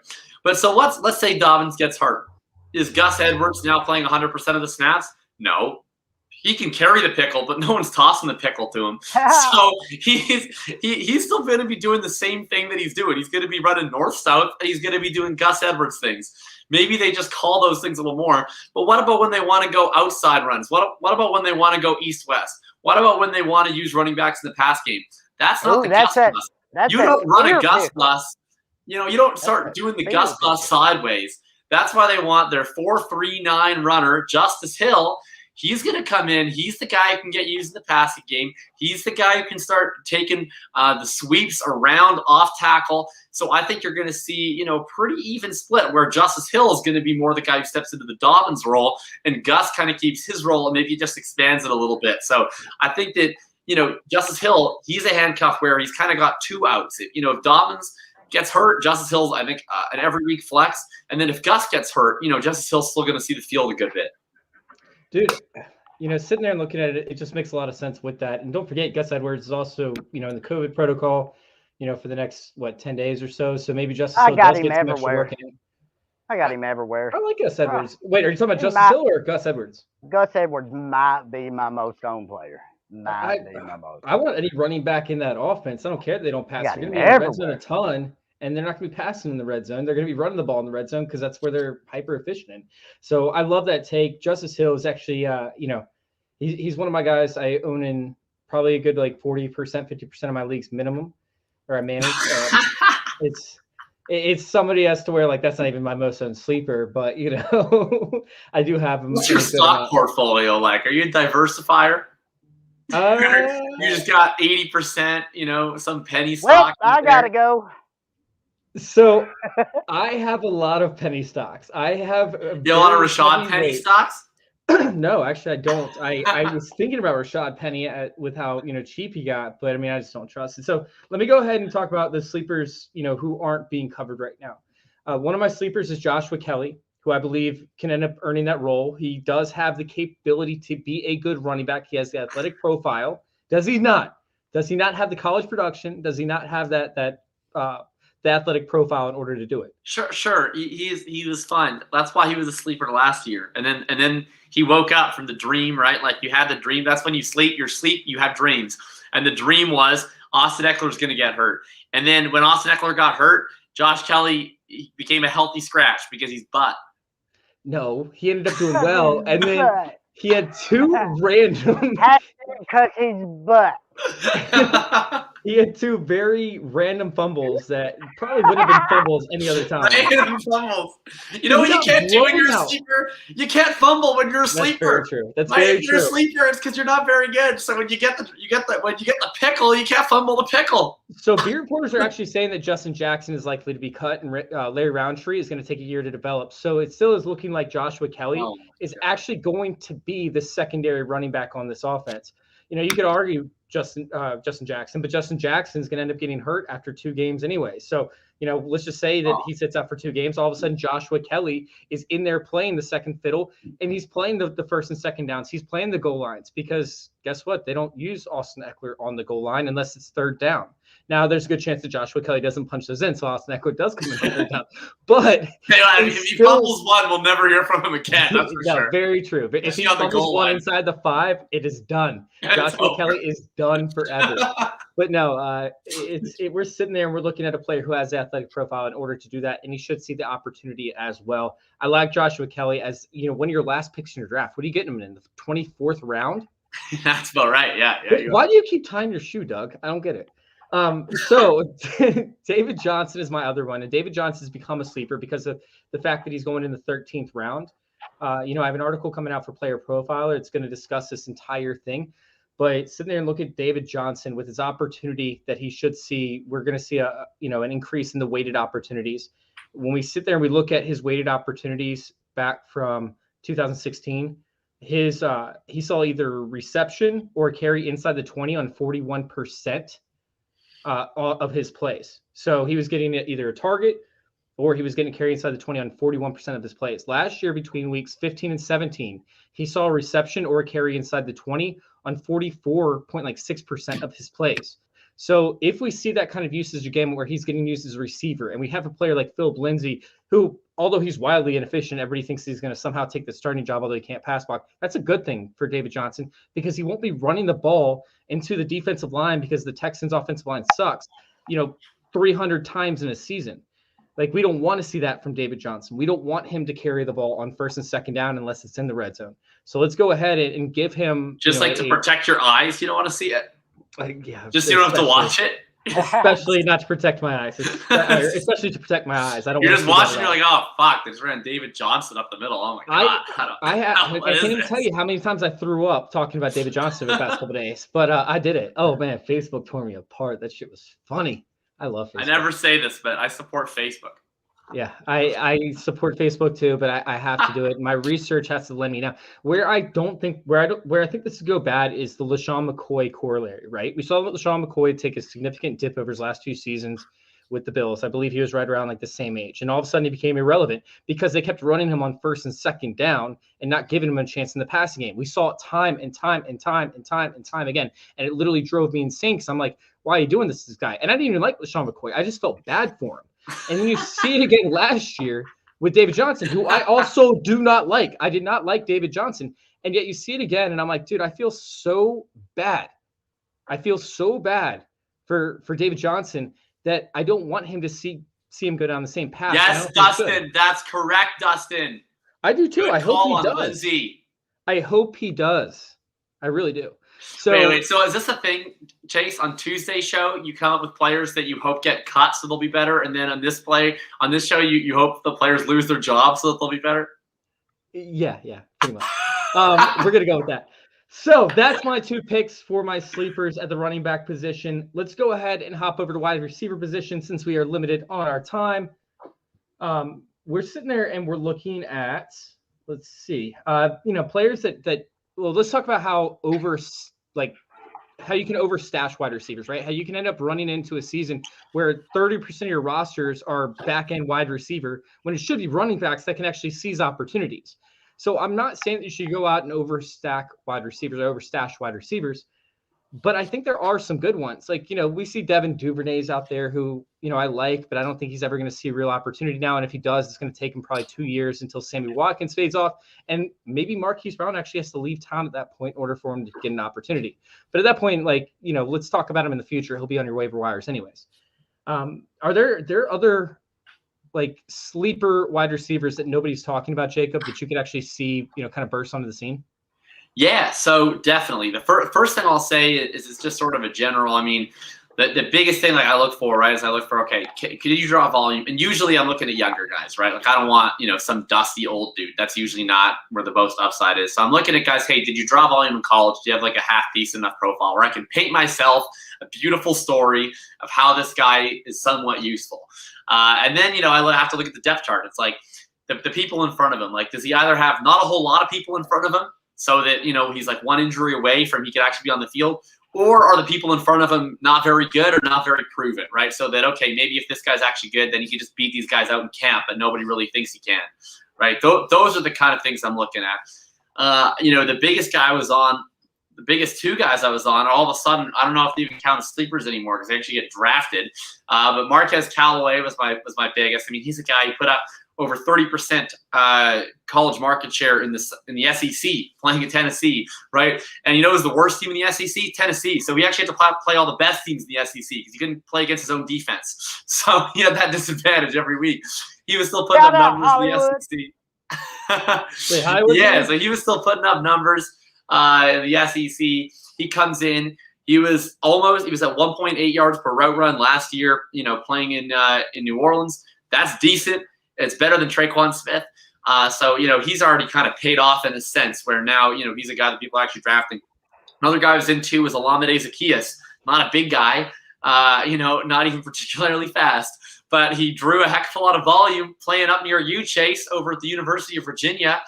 But so let's say Dobbins gets hurt. Is Gus Edwards now playing 100% of the snaps? No. He can carry the pickle, but no one's tossing the pickle to him. So he's still going to be doing the same thing that he's doing. He's going to be running north-south. He's going to be doing Gus Edwards things. Maybe they just call those things a little more. But what about when they want to go outside runs? What about when they want to go east-west? What about when they want to use running backs in the pass game? That's not the Gus bus. You don't run a Gus bus. You don't start doing the Gus bus sideways. That's why they want their 4.39 runner, Justice Hill. He's going to come in. He's the guy who can get used in the passing game. He's the guy who can start taking the sweeps around off tackle. So I think you're going to see, pretty even split where Justice Hill is going to be more the guy who steps into the Dobbins role and Gus kind of keeps his role and maybe just expands it a little bit. So I think that, Justice Hill, he's a handcuff where he's kind of got 2 outs. If Dobbins gets hurt, Justice Hill's, I think, an every week flex. And then if Gus gets hurt, Justice Hill's still going to see the field a good bit. Dude, sitting there and looking at it, it just makes a lot of sense with that. And don't forget, Gus Edwards is also, in the COVID protocol, for the next, 10 days or so. So maybe Justice Hill does get some extra work in. I got him everywhere. I like Gus Edwards. Wait, are you talking about Justice Hill or Gus Edwards? Gus Edwards might be my most owned player. I want any running back in that offense. I don't care that they don't pass. They're going to be in the red zone a ton. And they're not going to be passing in the red zone. They're going to be running the ball in the red zone because that's where they're hyper efficient in. So I love that take. Justice Hill is actually, he's one of my guys I own in probably a good 40%, 50% of my leagues minimum, or I manage. It's somebody as to where that's not even my most owned sleeper, but I do have him. What's your stock portfolio like? Are you a diversifier? You just got 80%, some penny stock. Well, I gotta go. So I have a lot of penny stocks. I have a lot of Rashad Penny stocks? No, actually I don't. I was thinking about Rashad Penny with how cheap he got, but I just don't trust it. So let me go ahead and talk about the sleepers, who aren't being covered right now. One of my sleepers is Joshua Kelly, who I believe can end up earning that role. He does have the capability to be a good running back. He has the athletic profile. Does he not? Does he not have the college production? Does he not have the athletic profile in order to do it? Sure. He was fine. That's why he was a sleeper last year. And then he woke up from the dream, right? Like you had the dream. That's when you sleep. You have dreams. And the dream was Austin Eckler was going to get hurt. And then when Austin Eckler got hurt, Josh Kelly became a healthy scratch because he's butt. No, he ended up doing well, and then he had two random. Because he's butt. He had two very random fumbles that probably wouldn't have been fumbles any other time. Random fumbles. You know what you can't do when you're a sleeper? You can't fumble when you're a sleeper. That's very true. That's very true. If you're a sleeper, it's because you're not very good. So when you get the pickle, you can't fumble the pickle. So beat reporters are actually saying that Justin Jackson is likely to be cut, and Larry Roundtree is going to take a year to develop. So it still is looking like Joshua Kelly is actually going to be the secondary running back on this offense. You know, you could argue Justin Jackson, but Justin Jackson is going to end up getting hurt after 2 games anyway. So, you know, let's just say that he sits out for 2 games. All of a sudden, Joshua Kelly is in there playing the second fiddle, and he's playing the first and second downs. He's playing the goal lines because guess what? They don't use Austin Eckler on the goal line unless it's 3rd down. Now, there's a good chance that Joshua Kelly doesn't punch those in, so Austin Eckler does come in 3rd down. But if he fumbles one, we'll never hear from him again. That's for sure. Very true. But if he fumbles one inside the 5, it is done. Joshua Kelly is done forever. But no, we're sitting there and we're looking at a player who has the athletic profile in order to do that, and he should see the opportunity as well. I like Joshua Kelly as, you know, one of your last picks in your draft. What are you getting him in the 24th round? That's about right. Yeah. Why do you keep tying your shoe, Doug? I don't get it. So David Johnson is my other one, and David Johnson has become a sleeper because of the fact that he's going in the 13th round. You know, I have an article coming out for Player Profiler. It's going to discuss this entire thing, but sitting there and look at David Johnson with his opportunity that he should see, we're going to see an increase in the weighted opportunities. When we sit there and we look at his weighted opportunities back from 2016, he saw either reception or carry inside the 20 on 41%. Of his plays. So he was getting either a target or he was getting carry inside the 20 on 41% of his plays. Last year, between weeks 15 and 17, he saw a reception or a carry inside the 20 on 44.6% of his plays. So if we see that kind of usage again where he's getting used as a receiver, and we have a player like Philip Lindsay, who, although he's wildly inefficient, everybody thinks he's going to somehow take the starting job, although he can't pass block. That's a good thing for David Johnson because he won't be running the ball into the defensive line because the Texans' offensive line sucks, 300 times in a season. Like, we don't want to see that from David Johnson. We don't want him to carry the ball on 1st and 2nd down unless it's in the red zone. So let's go ahead and give him to protect your eyes. You don't want to see it. Just so you don't have to watch it. Especially not to protect my eyes. Especially to protect my eyes. I don't. You're just watching. You're like, oh fuck! They just ran David Johnson up the middle. Oh my god! I can't even tell you how many times I threw up talking about David Johnson the past couple days. But I did it. Oh man, Facebook tore me apart. That shit was funny. I love Facebook. I never say this, but I support Facebook. Yeah, I support Facebook too, but I have to do it. My research has to lend me now. Where I think this would go bad is the LaShawn McCoy corollary, right? We saw LaShawn McCoy take a significant dip over his last 2 seasons with the Bills. I believe he was right around like the same age, and all of a sudden he became irrelevant because they kept running him on 1st and 2nd down and not giving him a chance in the passing game. We saw it time and time again, and it literally drove me insane because I'm like, why are you doing this to this guy? And I didn't even like LaShawn McCoy. I just felt bad for him. And then you see it again last year with David Johnson, who I also do not like. I did not like David Johnson. And yet you see it again, and I'm like, dude, I feel so bad. I feel so bad for David Johnson that I don't want him to see him go down the same path. Yes, Dustin. That's correct, Dustin. I do too. Good I hope he does. Lindsay. I hope he does. I really do. So wait. So is this a thing, Chase? On Tuesday's show, you come up with players that you hope get cut so they'll be better, and then on this show, you hope the players lose their jobs so that they'll be better. Yeah, pretty much. We're gonna go with that. So that's my 2 picks for my sleepers at the running back position. Let's go ahead and hop over to wide receiver position since we are limited on our time. We're sitting there and we're looking at, let's see, players that. Well, let's talk about how you can overstash wide receivers, right? How you can end up running into a season where 30% of your rosters are back-end wide receiver when it should be running backs that can actually seize opportunities. So I'm not saying that you should go out and overstack wide receivers or overstash wide receivers, but I think there are some good ones. Like, we see Devin Duvernay's out there who, I like, but I don't think he's ever going to see a real opportunity now. And if he does, it's going to take him probably 2 years until Sammy Watkins fades off. And maybe Marquise Brown actually has to leave town at that point in order for him to get an opportunity. But at that point, let's talk about him in the future. He'll be on your waiver wires anyways. Are there other like sleeper wide receivers that nobody's talking about, Jacob, that you could actually see, kind of burst onto the scene? Yeah, so definitely. The first thing I'll say is it's just sort of a general. I mean, the biggest thing like I look for, right, is I look for, okay, can you draw volume? And usually I'm looking at younger guys, right? Like I don't want, some dusty old dude. That's usually not where the most upside is. So I'm looking at guys, hey, did you draw volume in college? Do you have like a half decent enough profile where I can paint myself a beautiful story of how this guy is somewhat useful? And then, I have to look at the depth chart. It's like the people in front of him. Like, does he either have not a whole lot of people in front of him so that, he's like one injury away from he could actually be on the field? Or are the people in front of him not very good or not very proven, right? So that, okay, maybe if this guy's actually good, then he can just beat these guys out in camp, but nobody really thinks he can, right? Those are the kind of things I'm looking at. The biggest guy I was on, the biggest two guys I was on, all of a sudden, I don't know if they even count as sleepers anymore because they actually get drafted. But Marquez Callaway was my biggest. I mean, he's a guy who put up over 30% college market share in the SEC, playing at Tennessee, right? And who's the worst team in the SEC? Tennessee. So he actually had to play all the best teams in the SEC because he couldn't play against his own defense. So he had that disadvantage every week. He was still putting up numbers in the SEC. Yeah, so he was still putting up numbers in the SEC. He comes in. He was at 1.8 yards per route run last year, playing in New Orleans. That's decent. It's better than Traquan Smith. So, he's already kind of paid off in a sense where now, he's a guy that people are actually drafting. Another guy who's in too was Olamide Zaccheaus. Not a big guy, not even particularly fast, but he drew a heck of a lot of volume playing up near you, Chase, over at the University of Virginia.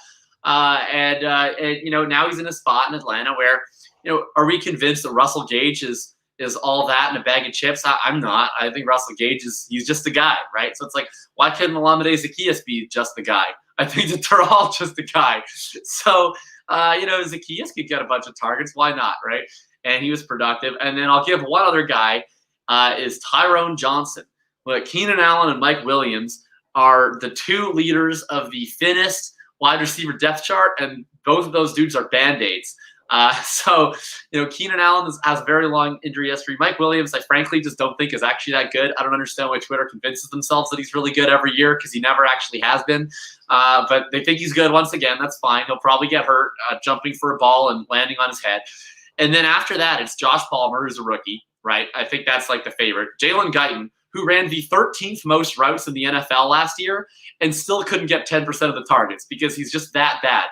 And now he's in a spot in Atlanta where, are we convinced that Russell Gage is all that in a bag of chips? I'm not. I think Russell Gage he's just a guy, right? So it's like, why couldn't Olamide Zaccheaus be just the guy? I think that they're all just a guy. So, Zaccheaus could get a bunch of targets. Why not, right? And he was productive. And then I'll give one other guy is Tyrone Johnson. Look, Keenan Allen and Mike Williams are the two leaders of the thinnest wide receiver depth chart, and both of those dudes are Band-Aids. So, Keenan Allen has a very long injury history. Mike Williams, I frankly just don't think is actually that good. I don't understand why Twitter convinces themselves that he's really good every year because he never actually has been. But they think he's good once again. That's fine. He'll probably get hurt jumping for a ball and landing on his head. And then after that, it's Josh Palmer, who's a rookie, right? I think that's like the favorite. Jalen Guyton, who ran the 13th most routes in the NFL last year and still couldn't get 10% of the targets because he's just that bad.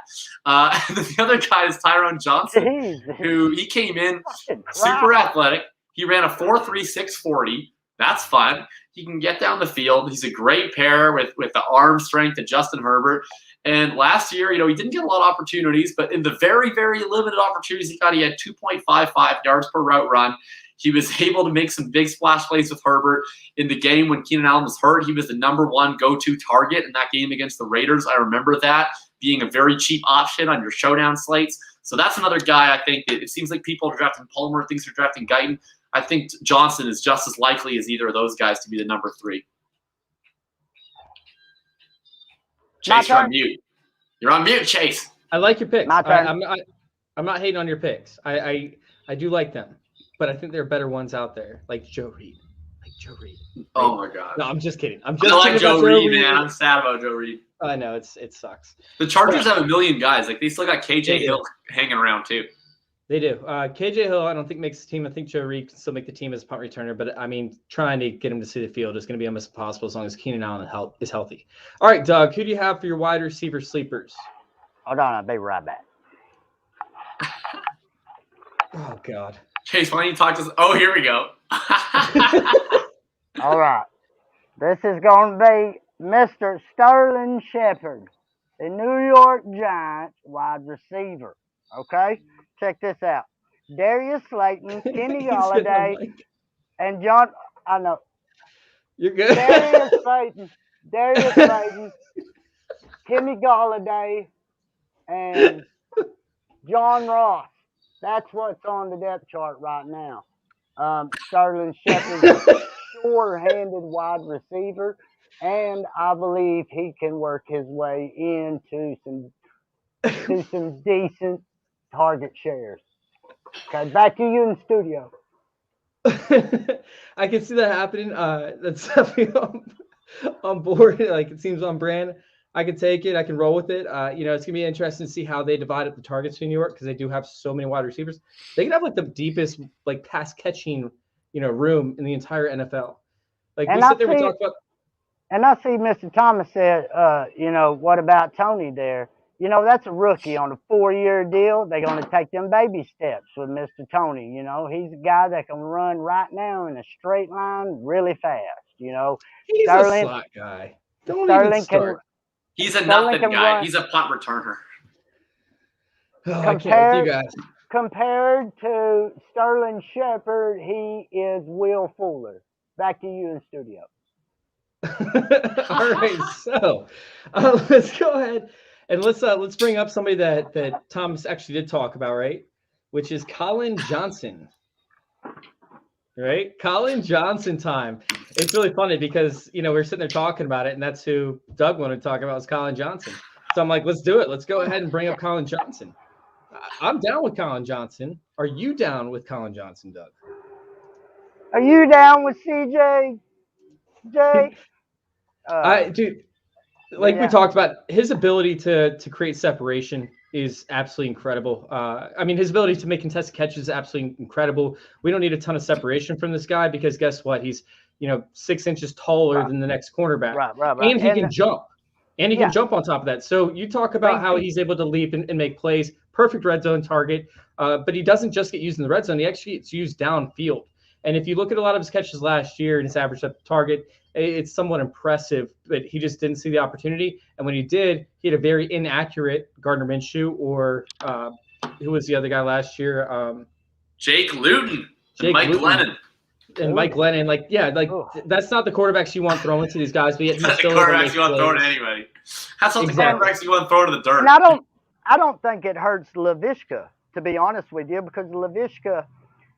And the other guy is Tyrone Johnson, who he came in super athletic. He ran a 4.36 40. That's fun. He can get down the field. He's a great pair with the arm strength of Justin Herbert. And last year, he didn't get a lot of opportunities, but in the very, very limited opportunities he got, he had 2.55 yards per route run. He was able to make some big splash plays with Herbert. In the game when Keenan Allen was hurt, he was the number one go-to target in that game against the Raiders. I remember that being a very cheap option on your showdown slates. So that's another guy I think it seems like people are drafting Palmer, things are drafting Guyton. I think Johnson is just as likely as either of those guys to be the number 3. Chase, you're on mute. You're on mute, Chase. I like your picks. I'm not hating on your picks. I do like them. But I think there are better ones out there, like Joe Reed. Oh my God. No, I'm just kidding. I like Joe Reed, man. I'm sad about Joe Reed. I know it sucks. The Chargers have a million guys. Like they still got KJ Hill hanging around too. They do. KJ Hill, I don't think makes the team. I think Joe Reed can still make the team as a punt returner. But I mean, trying to get him to see the field is going to be almost impossible as long as Keenan Allen is healthy. All right, Doug, who do you have for your wide receiver sleepers? Hold on, I'll be right back. Oh God. Chase, why don't you talk to us? Oh, here we go. All right. This is going to be Mr. Sterling Shepard, the New York Giants wide receiver. Okay? Check this out. Darius Slayton, Kenny Golladay, and John – I know. You're good. Darius Slayton, Kenny Golladay, and John Ross. That's what's on the depth chart right now. Sterling Shepard is a sure-handed wide receiver, and I believe he can work his way into some decent target shares. Okay, back to you in the studio. I can see that happening. That's definitely on board. Like it seems on brand. I can take it. I can roll with it. It's gonna be interesting to see how they divide up the targets in New York because they do have so many wide receivers. They can have like the deepest like pass catching, room in the entire NFL. Like we sit there, we talk about. And I see Mr. Thomas said, what about Tony there? That's a rookie on a 4-year deal. They're going to take them baby steps with Mr. Tony. He's a guy that can run right now in a straight line really fast. He's Sterling, a slot guy. Don't Sterling even start. He's a nothing guy. He's a punt returner. Oh, I can't with you guys. Compared to Sterling Shepard, he is Will Fuller. Back to you in studio. All right, so let's go ahead and let's bring up somebody that Thomas actually did talk about, right? Which is Collin Johnson. Right? Collin Johnson time. It's really funny because we're sitting there talking about it, and that's who Doug wanted to talk about was Collin Johnson. So I'm like, let's do it. Let's go ahead and bring up Collin Johnson. I'm down with Collin Johnson. Are you down with Collin Johnson, Doug? Are you down with CJ? Jay? Dude, like we talked about, his ability to create separation is absolutely incredible. His ability to make contested catches is absolutely incredible. We don't need a ton of separation from this guy because guess what? He's 6 inches taller than the next cornerback. Right. And he can jump. And he can jump on top of that. So you talk about how he's able to leap and make plays. Perfect red zone target. But he doesn't just get used in the red zone. He actually gets used downfield. And if you look at a lot of his catches last year and his average target, it's somewhat impressive, but he just didn't see the opportunity. And when he did, he had a very inaccurate Gardner Minshew or who was the other guy last year? Jake Luton. Mike Glennon. And Mike Glennon. That's not the quarterbacks you want throwing to these guys. But yet that's the quarterbacks you want throwing to anybody. That's not the quarterbacks you want throwing to the dirt. And I don't think it hurts Laviska, to be honest with you, because Laviska,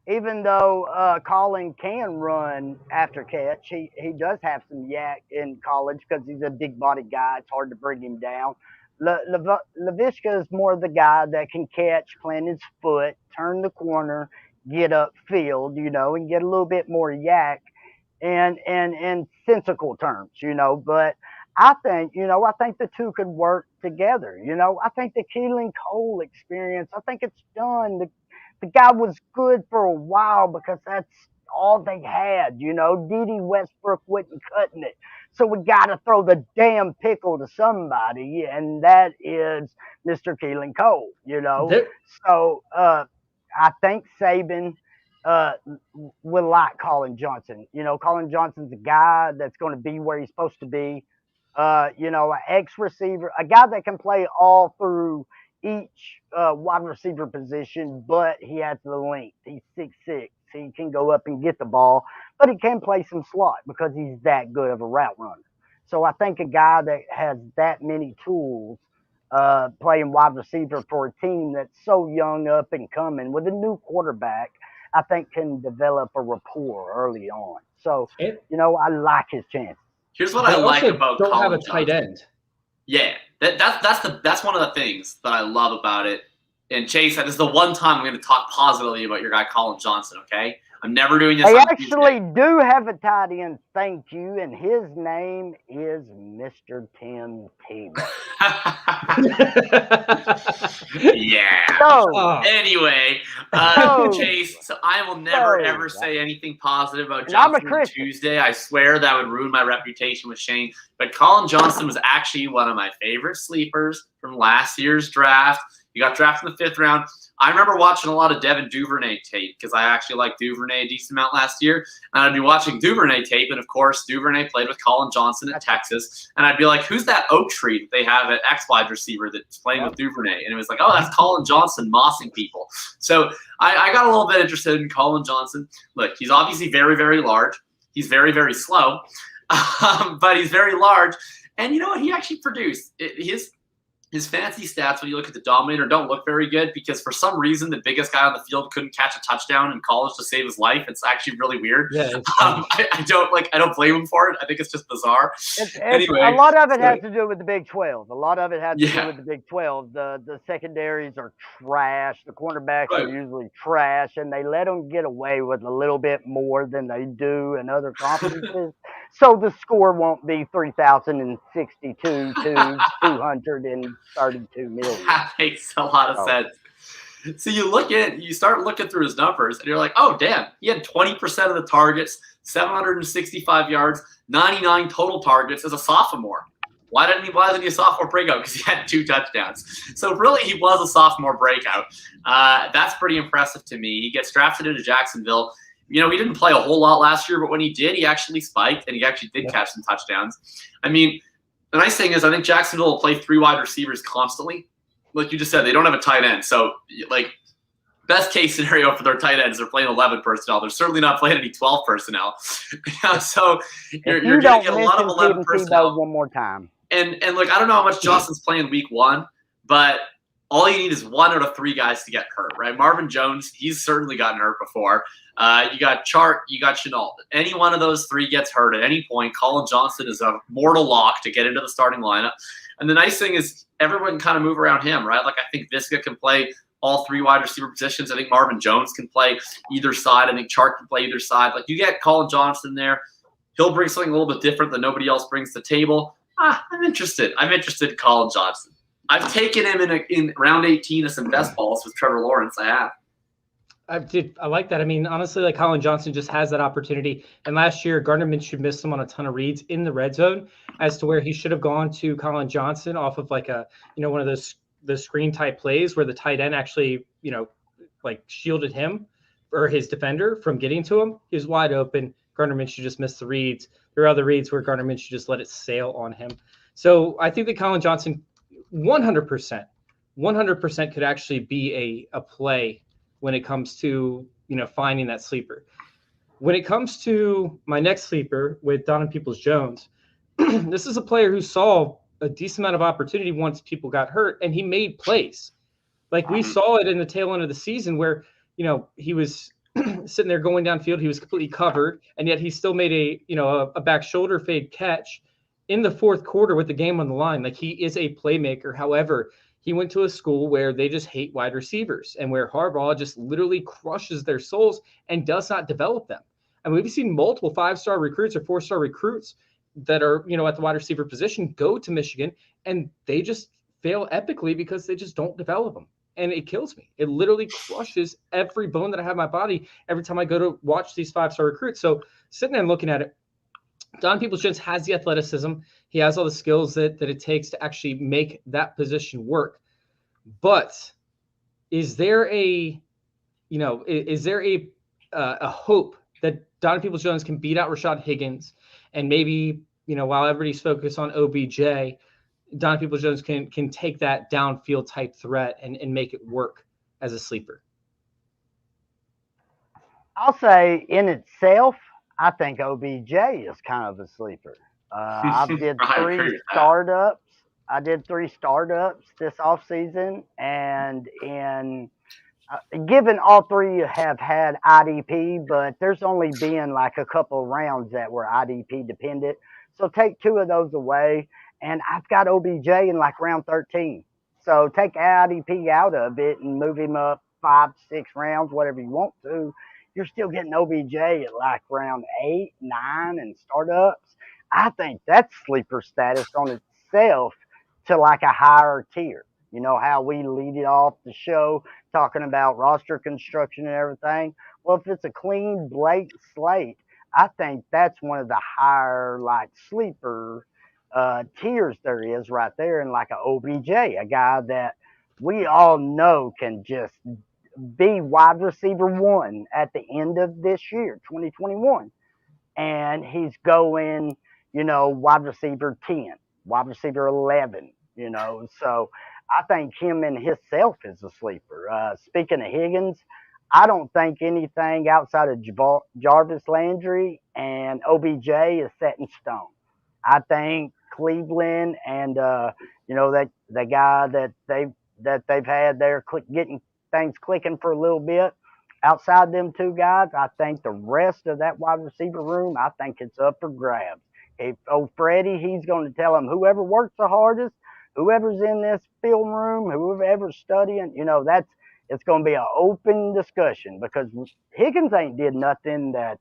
even though Collin can run after catch, he does have some yak in college because he's a big body guy. It's hard to bring him down. Laviska is more the guy that can catch, plant his foot, turn the corner, get upfield, and get a little bit more yak and sensical terms, But I think the two could work together. I think the Keelan Cole experience, I think it's done. The guy was good for a while because that's all they had, Dede Westbrook wasn't cutting it. So we got to throw the damn pickle to somebody, and that is Mr. Keelan Cole, So I think Saban will like Collin Johnson. Collin Johnson's a guy that's going to be where he's supposed to be. An ex-receiver, a guy that can play all through each wide receiver position, but he has the length. He's 6'6". He can go up and get the ball, but he can play some slot because he's that good of a route runner. So I think a guy that has that many tools playing wide receiver for a team that's so young, up and coming with a new quarterback, I think can develop a rapport early on. So, I like his chances. Here's what I like about don't Collin have a tight end. Yeah, that's one of the things that I love about it. And Chase, that is the one time I'm going to talk positively about your guy Collin Johnson. Okay, I'm never doing this. They actually do have a tight end. Thank you, and his name is Mr. Tim Tebow. Yeah. So, anyway, Chase, so I will never ever say anything positive about Johnson on Tuesday. I swear that would ruin my reputation with Shane. But Collin Johnson was actually one of my favorite sleepers from last year's draft. He got drafted in the 5th round. I remember watching a lot of Devin Duvernay tape because I actually liked Duvernay a decent amount last year. And I'd be watching Duvernay tape, and of course, Duvernay played with Collin Johnson at Texas. And I'd be like, who's that oak tree that they have at X wide receiver that's playing with Duvernay? And it was like, oh, that's Collin Johnson mossing people. So I got a little bit interested in Collin Johnson. Look, he's obviously very, very large. He's very, very slow, but he's very large. And you know what? He actually produced. His fancy stats, when you look at the Dominator, don't look very good because for some reason the biggest guy on the field couldn't catch a touchdown in college to save his life. It's actually really weird. Yeah, I don't blame him for it. I think it's just bizarre. Anyway, a lot of it has to do with the Big 12. A lot of it has to do with the Big 12. The secondaries are trash. The cornerbacks are usually trash, and they let them get away with a little bit more than they do in other conferences. So the score won't be 3,062 to 232 million. That makes a lot of Oh. sense. So you start looking through his numbers, and you're like, oh damn, he had 20% of the targets, 765 yards, 99 total targets as a sophomore. Why wasn't he a sophomore breakout? Because he had 2 touchdowns. So really, he was a sophomore breakout. That's pretty impressive to me. He gets drafted into Jacksonville. He didn't play a whole lot last year, but when he did, he actually spiked, and he actually did catch some touchdowns. I mean, the nice thing is I think Jacksonville will play 3 wide receivers constantly. Like you just said, they don't have a tight end. So, best case scenario for their tight ends, they're playing 11 personnel. They're certainly not playing any 12 personnel. So you're going to get a lot of 11 personnel. One more time. And look, I don't know how much Johnson's playing week 1, but all you need is 1 out of 3 guys to get hurt, right? Marvin Jones, he's certainly gotten hurt before. You got Chark, you got Shenault. Any one of those 3 gets hurt at any point, Colin Johnson is a mortal lock to get into the starting lineup. And the nice thing is everyone can kind of move around him, right? Like I think Viska can play all 3 wide receiver positions. I think Marvin Jones can play either side. I think Chark can play either side. Like you get Colin Johnson there. He'll bring something a little bit different that nobody else brings to the table. I'm interested. I'm interested in Colin Johnson. I've taken him in round 18 as some best balls with Trevor Lawrence. I have. I like that. I mean, honestly, like Colin Johnson just has that opportunity. And last year, Gardner Minshew missed him on a ton of reads in the red zone, as to where he should have gone to Colin Johnson off of like one of those screen type plays where the tight end actually, shielded him or his defender from getting to him. He was wide open. Gardner Minshew just missed the reads. There are other reads where Gardner Minshew just let it sail on him. So I think that Colin Johnson 100% could actually be a play when it comes to, finding that sleeper. When it comes to my next sleeper with Donovan Peoples-Jones, this is a player who saw a decent amount of opportunity once people got hurt, and he made plays. Like we saw it in the tail end of the season where, he was sitting there going downfield. He was completely covered, and yet he still made a back shoulder fade catch in the 4th quarter with the game on the line. Like he is a playmaker. However, he went to a school where they just hate wide receivers and where Harbaugh just literally crushes their souls and does not develop them. I mean, we've seen multiple 5-star recruits or 4-star recruits that are, at the wide receiver position go to Michigan, and they just fail epically because they just don't develop them. And it kills me. It literally crushes every bone that I have in my body every time I go to watch these 5-star recruits. So sitting there and looking at it, Don Peoples-Jones has the athleticism. He has all the skills that it takes to actually make that position work. But is there a hope that Don Peoples-Jones can beat out Rashad Higgins, and maybe, while everybody's focused on OBJ, Don Peoples-Jones can take that downfield type threat and make it work as a sleeper? I'll say in itself, I think OBJ is kind of a sleeper. I did 3 startups. I did 3 startups this offseason, and given all 3 have had IDP, but there's only been like a couple rounds that were IDP dependent. So take 2 of those away, and I've got OBJ in like round 13. So take IDP out of it and move him up 5, 6 rounds, whatever you want to. You're still getting OBJ at like round 8, 9 and startups. I think that's sleeper status on itself to like a higher tier. You know how we lead it off the show talking about roster construction and everything? Well, if it's a clean, blank slate, I think that's one of the higher like sleeper tiers there is right there. And like a OBJ, a guy that we all know can just be wide receiver 1 at the end of this year, 2021. And he's going, wide receiver 10, wide receiver 11, So I think him in himself is a sleeper. Speaking of Higgins, I don't think anything outside of Jarvis Landry and OBJ is set in stone. I think Cleveland and, that the guy that they've had there getting things clicking for a little bit. Outside them 2 guys, I think the rest of that wide receiver room, I think it's up for grabs. If Freddie, he's going to tell them whoever works the hardest, whoever's in this film room, whoever's studying, it's going to be an open discussion because Higgins ain't did nothing that's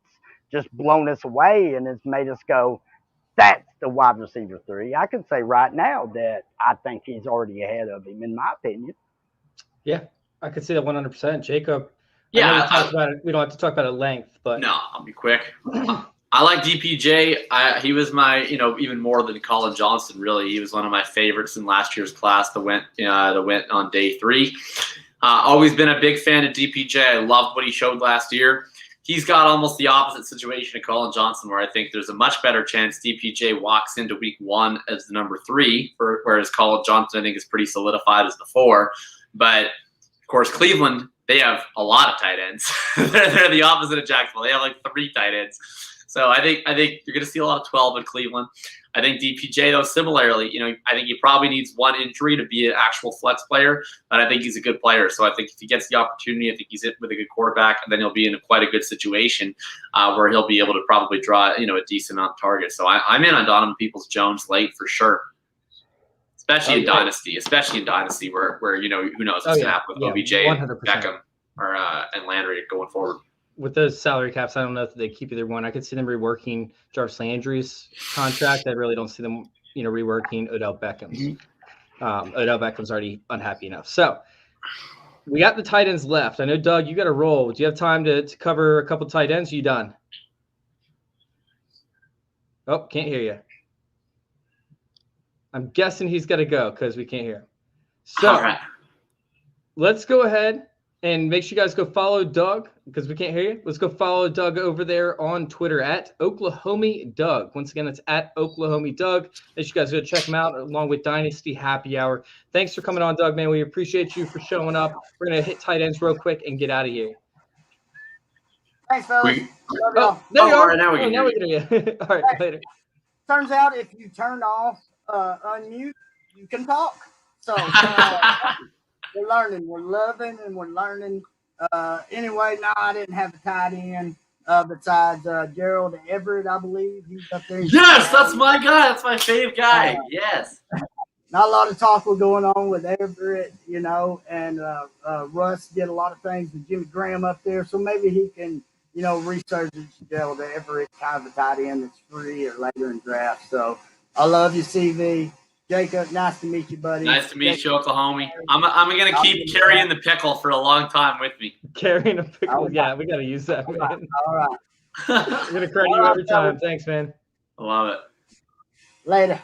just blown us away and has made us go, that's the wide receiver 3. I could say right now that I think he's already ahead of him, in my opinion. Yeah, I could say that 100%. Jacob, Yeah, I know we talked about it. We don't have to talk about it at length, but no, I'll be quick. I like DPJ. He was my, even more than Colin Johnson, really. He was one of my favorites in last year's class that went on day 3. Always been a big fan of DPJ. I loved what he showed last year. He's got almost the opposite situation of Colin Johnson, where I think there's a much better chance DPJ walks into week 1 as the number 3, whereas Colin Johnson, I think, is pretty solidified as the 4. But, of course, Cleveland, they have a lot of tight ends. They're the opposite of Jacksonville. They have like 3 tight ends. So I think you're going to see a lot of 12 in Cleveland. I think DPJ, though, similarly, I think he probably needs 1 injury to be an actual flex player, but I think he's a good player. So I think if he gets the opportunity, I think he's in with a good quarterback, and then he'll be in quite a good situation where he'll be able to probably draw, a decent amount of targets. So I'm in on Donovan Peoples-Jones late for sure, especially in Dynasty, where who knows what's going to happen with OBJ, 100%. Beckham, or and Landry going forward. With those salary caps, I don't know if they keep either one. I could see them reworking Jarvis Landry's contract. I really don't see them, reworking Odell Beckham's. Odell Beckham's already unhappy enough. So we got the tight ends left. I know, Doug, you got to roll. Do you have time to cover a couple tight ends? Are you done? Oh, can't hear you. I'm guessing he's got to go because we can't hear him. So let's go ahead and make sure you guys go follow Doug because we can't hear you. Let's go follow Doug over there on Twitter at Oklahoma Doug. Once again, it's at Oklahoma Doug. Make sure you guys go check him out along with Dynasty Happy Hour. Thanks for coming on, Doug, man. We appreciate you for showing up. We're going to hit tight ends real quick and get out of here. Thanks, fellas. There you are. Now we can hear you. All right, later. Turns out if you turn off unmute, you can talk. So we're learning. We're loving and we're learning. Anyway, no, I didn't have a tight end besides Gerald Everett, I believe. He's up there. Yes, that's my guy. That's my fave guy. Yes. Not a lot of talk was going on with Everett, and Russ did a lot of things with Jimmy Graham up there. So maybe he can, research Gerald Everett, kind of a tight end that's free or later in draft. So I love you, CV. Jacob, nice to meet you, buddy. Nice to meet you, Oklahoma. I'm going to keep carrying the pickle for a long time with me. Carrying a pickle? Yeah, we got to use that, man. All right. We're going to credit you every time. Thanks, man. I love it. Later.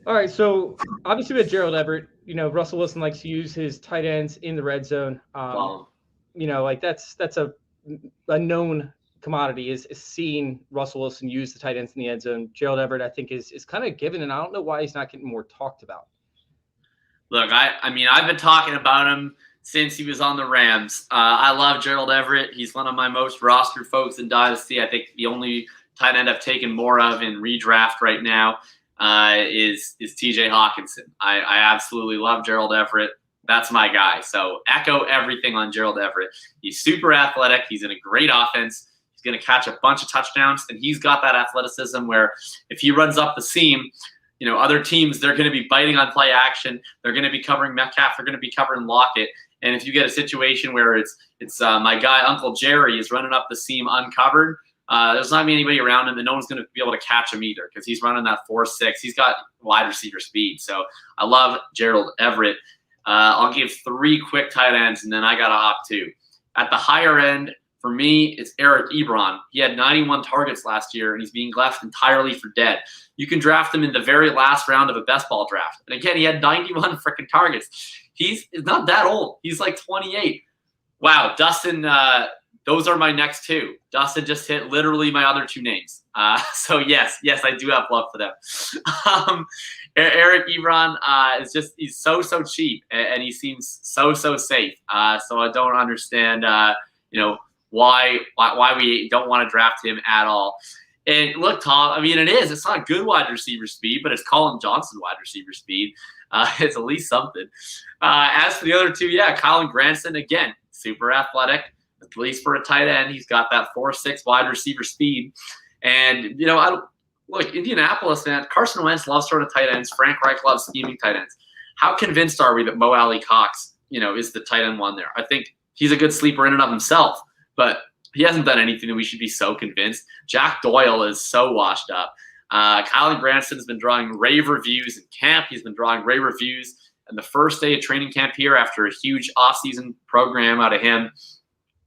All right, so obviously with Gerald Everett, Russell Wilson likes to use his tight ends in the red zone. That's a known commodity is seeing Russell Wilson use the tight ends in the end zone. Gerald Everett, I think, is kind of given, and I don't know why he's not getting more talked about. Look, I've been talking about him since he was on the Rams. I love Gerald Everett. He's one of my most rostered folks in Dynasty. I think the only tight end I've taken more of in redraft right now is TJ Hawkinson. I absolutely love Gerald Everett. That's my guy. So echo everything on Gerald Everett. He's super athletic. He's in a great offense. Going to catch a bunch of touchdowns, and he's got that athleticism where if he runs up the seam, other teams, they're going to be biting on play action. They're going to be covering Metcalf. They're going to be covering Lockett. And if you get a situation where it's my guy Uncle Jerry is running up the seam uncovered, there's not going to be anybody around him, and no one's going to be able to catch him either because he's running that 4.6. He's got wide receiver speed. So I love Gerald Everett. I'll give 3 quick tight ends, and then I got to hop 2. At the higher end, for me, it's Eric Ebron. He had 91 targets last year, and he's being left entirely for dead. You can draft him in the very last round of a best ball draft. And again, he had 91 freaking targets. He's not that old. He's like 28. Wow, Dustin, those are my next 2. Dustin just hit literally my other 2 names. So yes, I do have love for them. Eric Ebron he's so cheap, and he seems so safe. So I don't understand, why we don't want to draft him at all. And look, Tom, it's not good wide receiver speed, but it's Colin Johnson wide receiver speed. It's at least something. As for the other 2, Colin Granson, again, super athletic, at least for a tight end. He's got that 4.6 wide receiver speed. And, Indianapolis, man, Carson Wentz loves sort of tight ends. Frank Reich loves scheming tight ends. How convinced are we that Mo Alley Cox, is the tight end one there? I think he's a good sleeper in and of himself. But He hasn't done anything that we should be so convinced. Jack Doyle is so washed up. Kylan Granson's been drawing rave reviews in camp. He's been drawing rave reviews in the first day of training camp here after a huge offseason program out of him.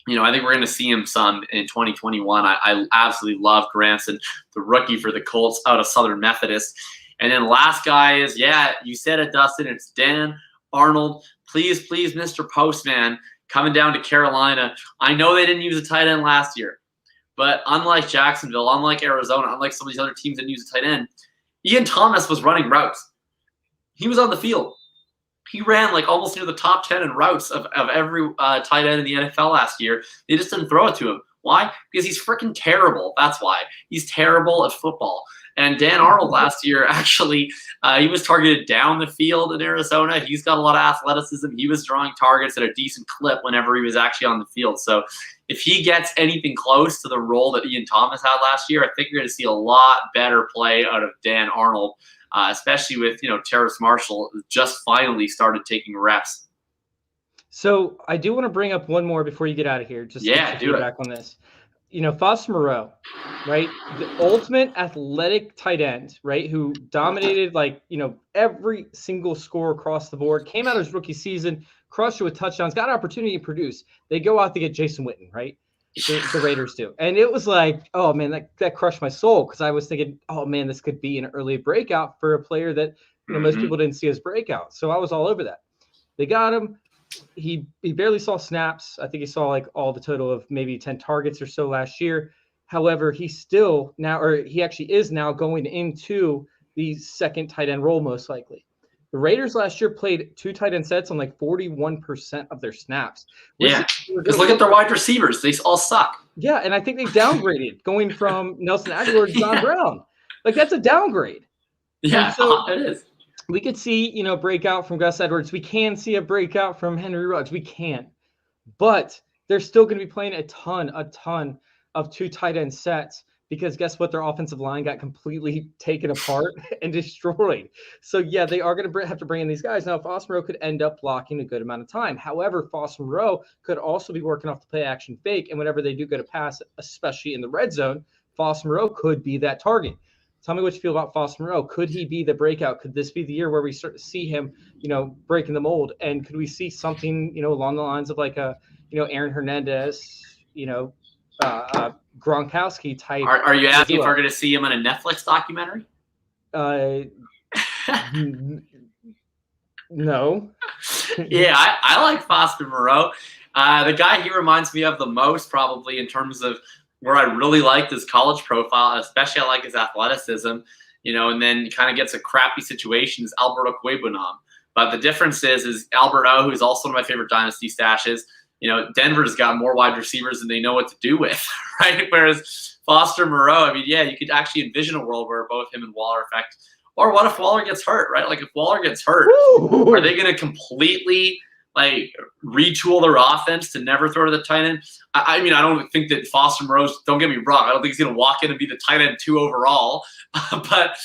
I think we're going to see him some in 2021. I absolutely love Granson, the rookie for the Colts out of Southern Methodist. And then last guy is, you said it, Dustin, it's Dan Arnold. Please, Mr. Postman, coming down to Carolina. I know they didn't use a tight end last year, but unlike Jacksonville, unlike Arizona, unlike some of these other teams that use a tight end, Ian Thomas was running routes. He was on the field. He ran like almost near the top 10 in routes of every tight end in the NFL last year. They just didn't throw it to him. Why? Because he's freaking terrible. That's why. He's terrible at football. And Dan Arnold last year, actually, he was targeted down the field in Arizona. He's got a lot of athleticism. He was drawing targets at a decent clip whenever he was actually on the field. So if he gets anything close to the role that Ian Thomas had last year, I think you're going to see a lot better play out of Dan Arnold, especially with, Terrace Marshall just finally started taking reps. So I do want to bring up one more before you get out of here. Just to do back on this. Foster Moreau, right? The ultimate athletic tight end, right? Who dominated every single score across the board, came out of his rookie season, crushed it with touchdowns, got an opportunity to produce. They go out to get Jason Witten, right? The Raiders do. And it was like, oh man, that crushed my soul, because I was thinking, oh man, this could be an early breakout for a player that most people didn't see as breakout. So I was all over that. They got him. He barely saw snaps. I think he saw all the total of maybe 10 targets or so last year. However, he actually is now going into the second tight end role, most likely. The Raiders last year played 2 tight end sets on 41% of their snaps. Because look at their wide receivers. They all suck. Yeah, and I think they downgraded going from Nelson Aguilar to John Brown. That's a downgrade. Yeah, so it is. We could see, breakout from Gus Edwards. We can see a breakout from Henry Ruggs. We can. But they're still going to be playing a ton of 2 tight end sets, because guess what? Their offensive line got completely taken apart and destroyed. So, yeah, they are going to have to bring in these guys. Now, Foster Moreau could end up blocking a good amount of time. However, Foster Moreau could also be working off the play action fake. And whenever they do go to pass, especially in the red zone, Foster Moreau could be that target. Tell me what you feel about Foster Moreau. Could he be the breakout? Could this be the year where we start to see him, breaking the mold? And could we see something, along the lines of Aaron Hernandez, Gronkowski type? Are you asking if we're going to see him in a Netflix documentary? No. Yeah, I like Foster Moreau. The guy he reminds me of the most, probably, in terms of where I really liked his college profile, especially I like his athleticism, and then kind of gets a crappy situation, is Albert Okwuegbunam. But the difference is Alberto, who's also one of my favorite dynasty stashes, Denver's got more wide receivers than they know what to do with, right? Whereas Foster Moreau, you could actually envision a world where both him and Waller affect. Or what if Waller gets hurt, right? If Waller gets hurt, are they going to completely retool their offense to never throw to the tight end? I don't think that Foster Moreau's, don't get me wrong, I don't think he's going to walk in and be the tight end 2 overall. But,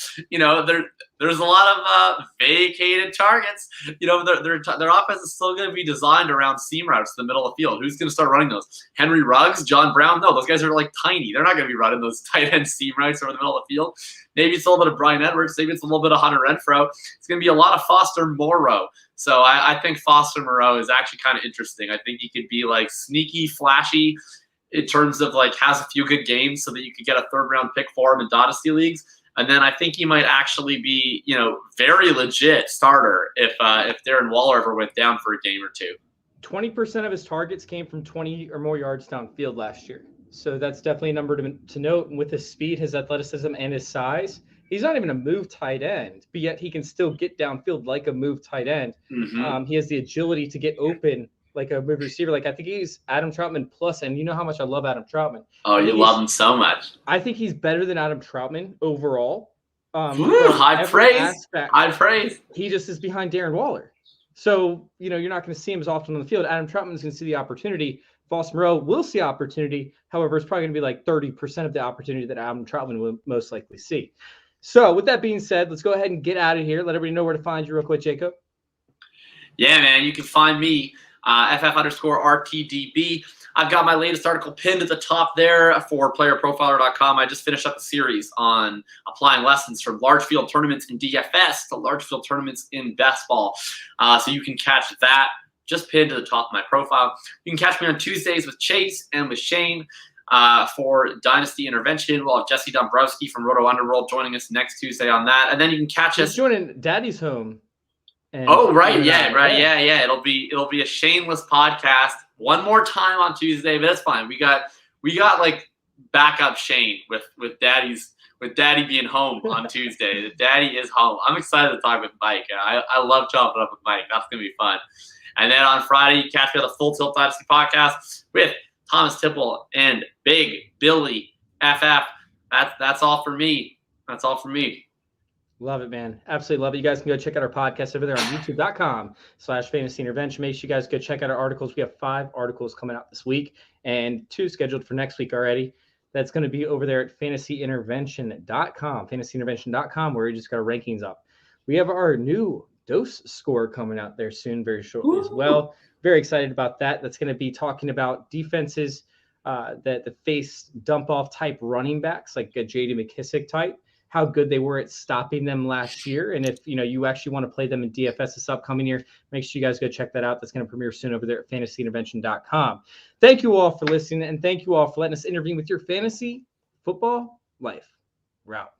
there's a lot of vacated targets. Their offense is still going to be designed around seam routes in the middle of the field. Who's going to start running those? Henry Ruggs, John Brown? No, those guys are tiny. They're not going to be running those tight end seam routes over the middle of the field. Maybe it's a little bit of Brian Edwards. Maybe it's a little bit of Hunter Renfrow. It's going to be a lot of Foster Moreau. So I think Foster Moreau is actually kind of interesting. I think he could be sneaky, flashy in terms of has a few good games so that you could get a 3rd round pick for him in dynasty leagues. And then I think he might actually be, very legit starter if Darren Waller ever went down for a game or 2. 20% of his targets came from 20 or more yards downfield last year. So that's definitely a number to note. And with his speed, his athleticism, and his size, he's not even a move tight end, but yet he can still get downfield like a move tight end. Mm-hmm. He has the agility to get open like a move receiver. I think he's Adam Troutman plus, and you know how much I love Adam Troutman. Oh, you love him so much. I think he's better than Adam Troutman overall. High praise. High praise. He just is behind Darren Waller. So, you're not going to see him as often on the field. Adam Troutman's going to see the opportunity. Foster Moreau will see opportunity. However, it's probably going to be 30% of the opportunity that Adam Troutman will most likely see. So with that being said, let's go ahead and get out of here. Let everybody know where to find you real quick, Jacob. Yeah, man. You can find me, FF_RTDB I've got my latest article pinned at the top there for playerprofiler.com. I just finished up a series on applying lessons from large field tournaments in DFS to large field tournaments in best ball. So you can catch that just pinned to the top of my profile. You can catch me on Tuesdays with Chase and with Shane for Dynasty Intervention. We'll have Jesse Dombrowski from Roto Underworld joining us next Tuesday on that. And then you can catch us joining Daddy's Home. And yeah. It'll be a shameless podcast one more time on Tuesday, but that's fine. We got like backup Shane with Daddy being home on Tuesday. Daddy is home. I'm excited to talk with Mike. I love chopping up with Mike. That's gonna be fun. And then on Friday, you catch me on the Full Tilt Dynasty podcast with Thomas Tipple and Big Billy FF. That's all for me. That's all for me. Love it, man. Absolutely love it. You guys can go check out our podcast over there on youtube.com/fantasy intervention. Make sure you guys go check out our articles. We have 5 articles coming out this week and 2 scheduled for next week already. That's going to be over there at fantasyintervention.com, where we just got our rankings up. We have our new dose score coming out there soon, very shortly as well. Very excited about that. That's going to be talking about defenses that face dump-off type running backs, like a J.D. McKissick type, how good they were at stopping them last year. And if you actually want to play them in DFS this upcoming year, make sure you guys go check that out. That's going to premiere soon over there at fantasyintervention.com. Thank you all for listening, and thank you all for letting us intervene with your fantasy football life. We're out.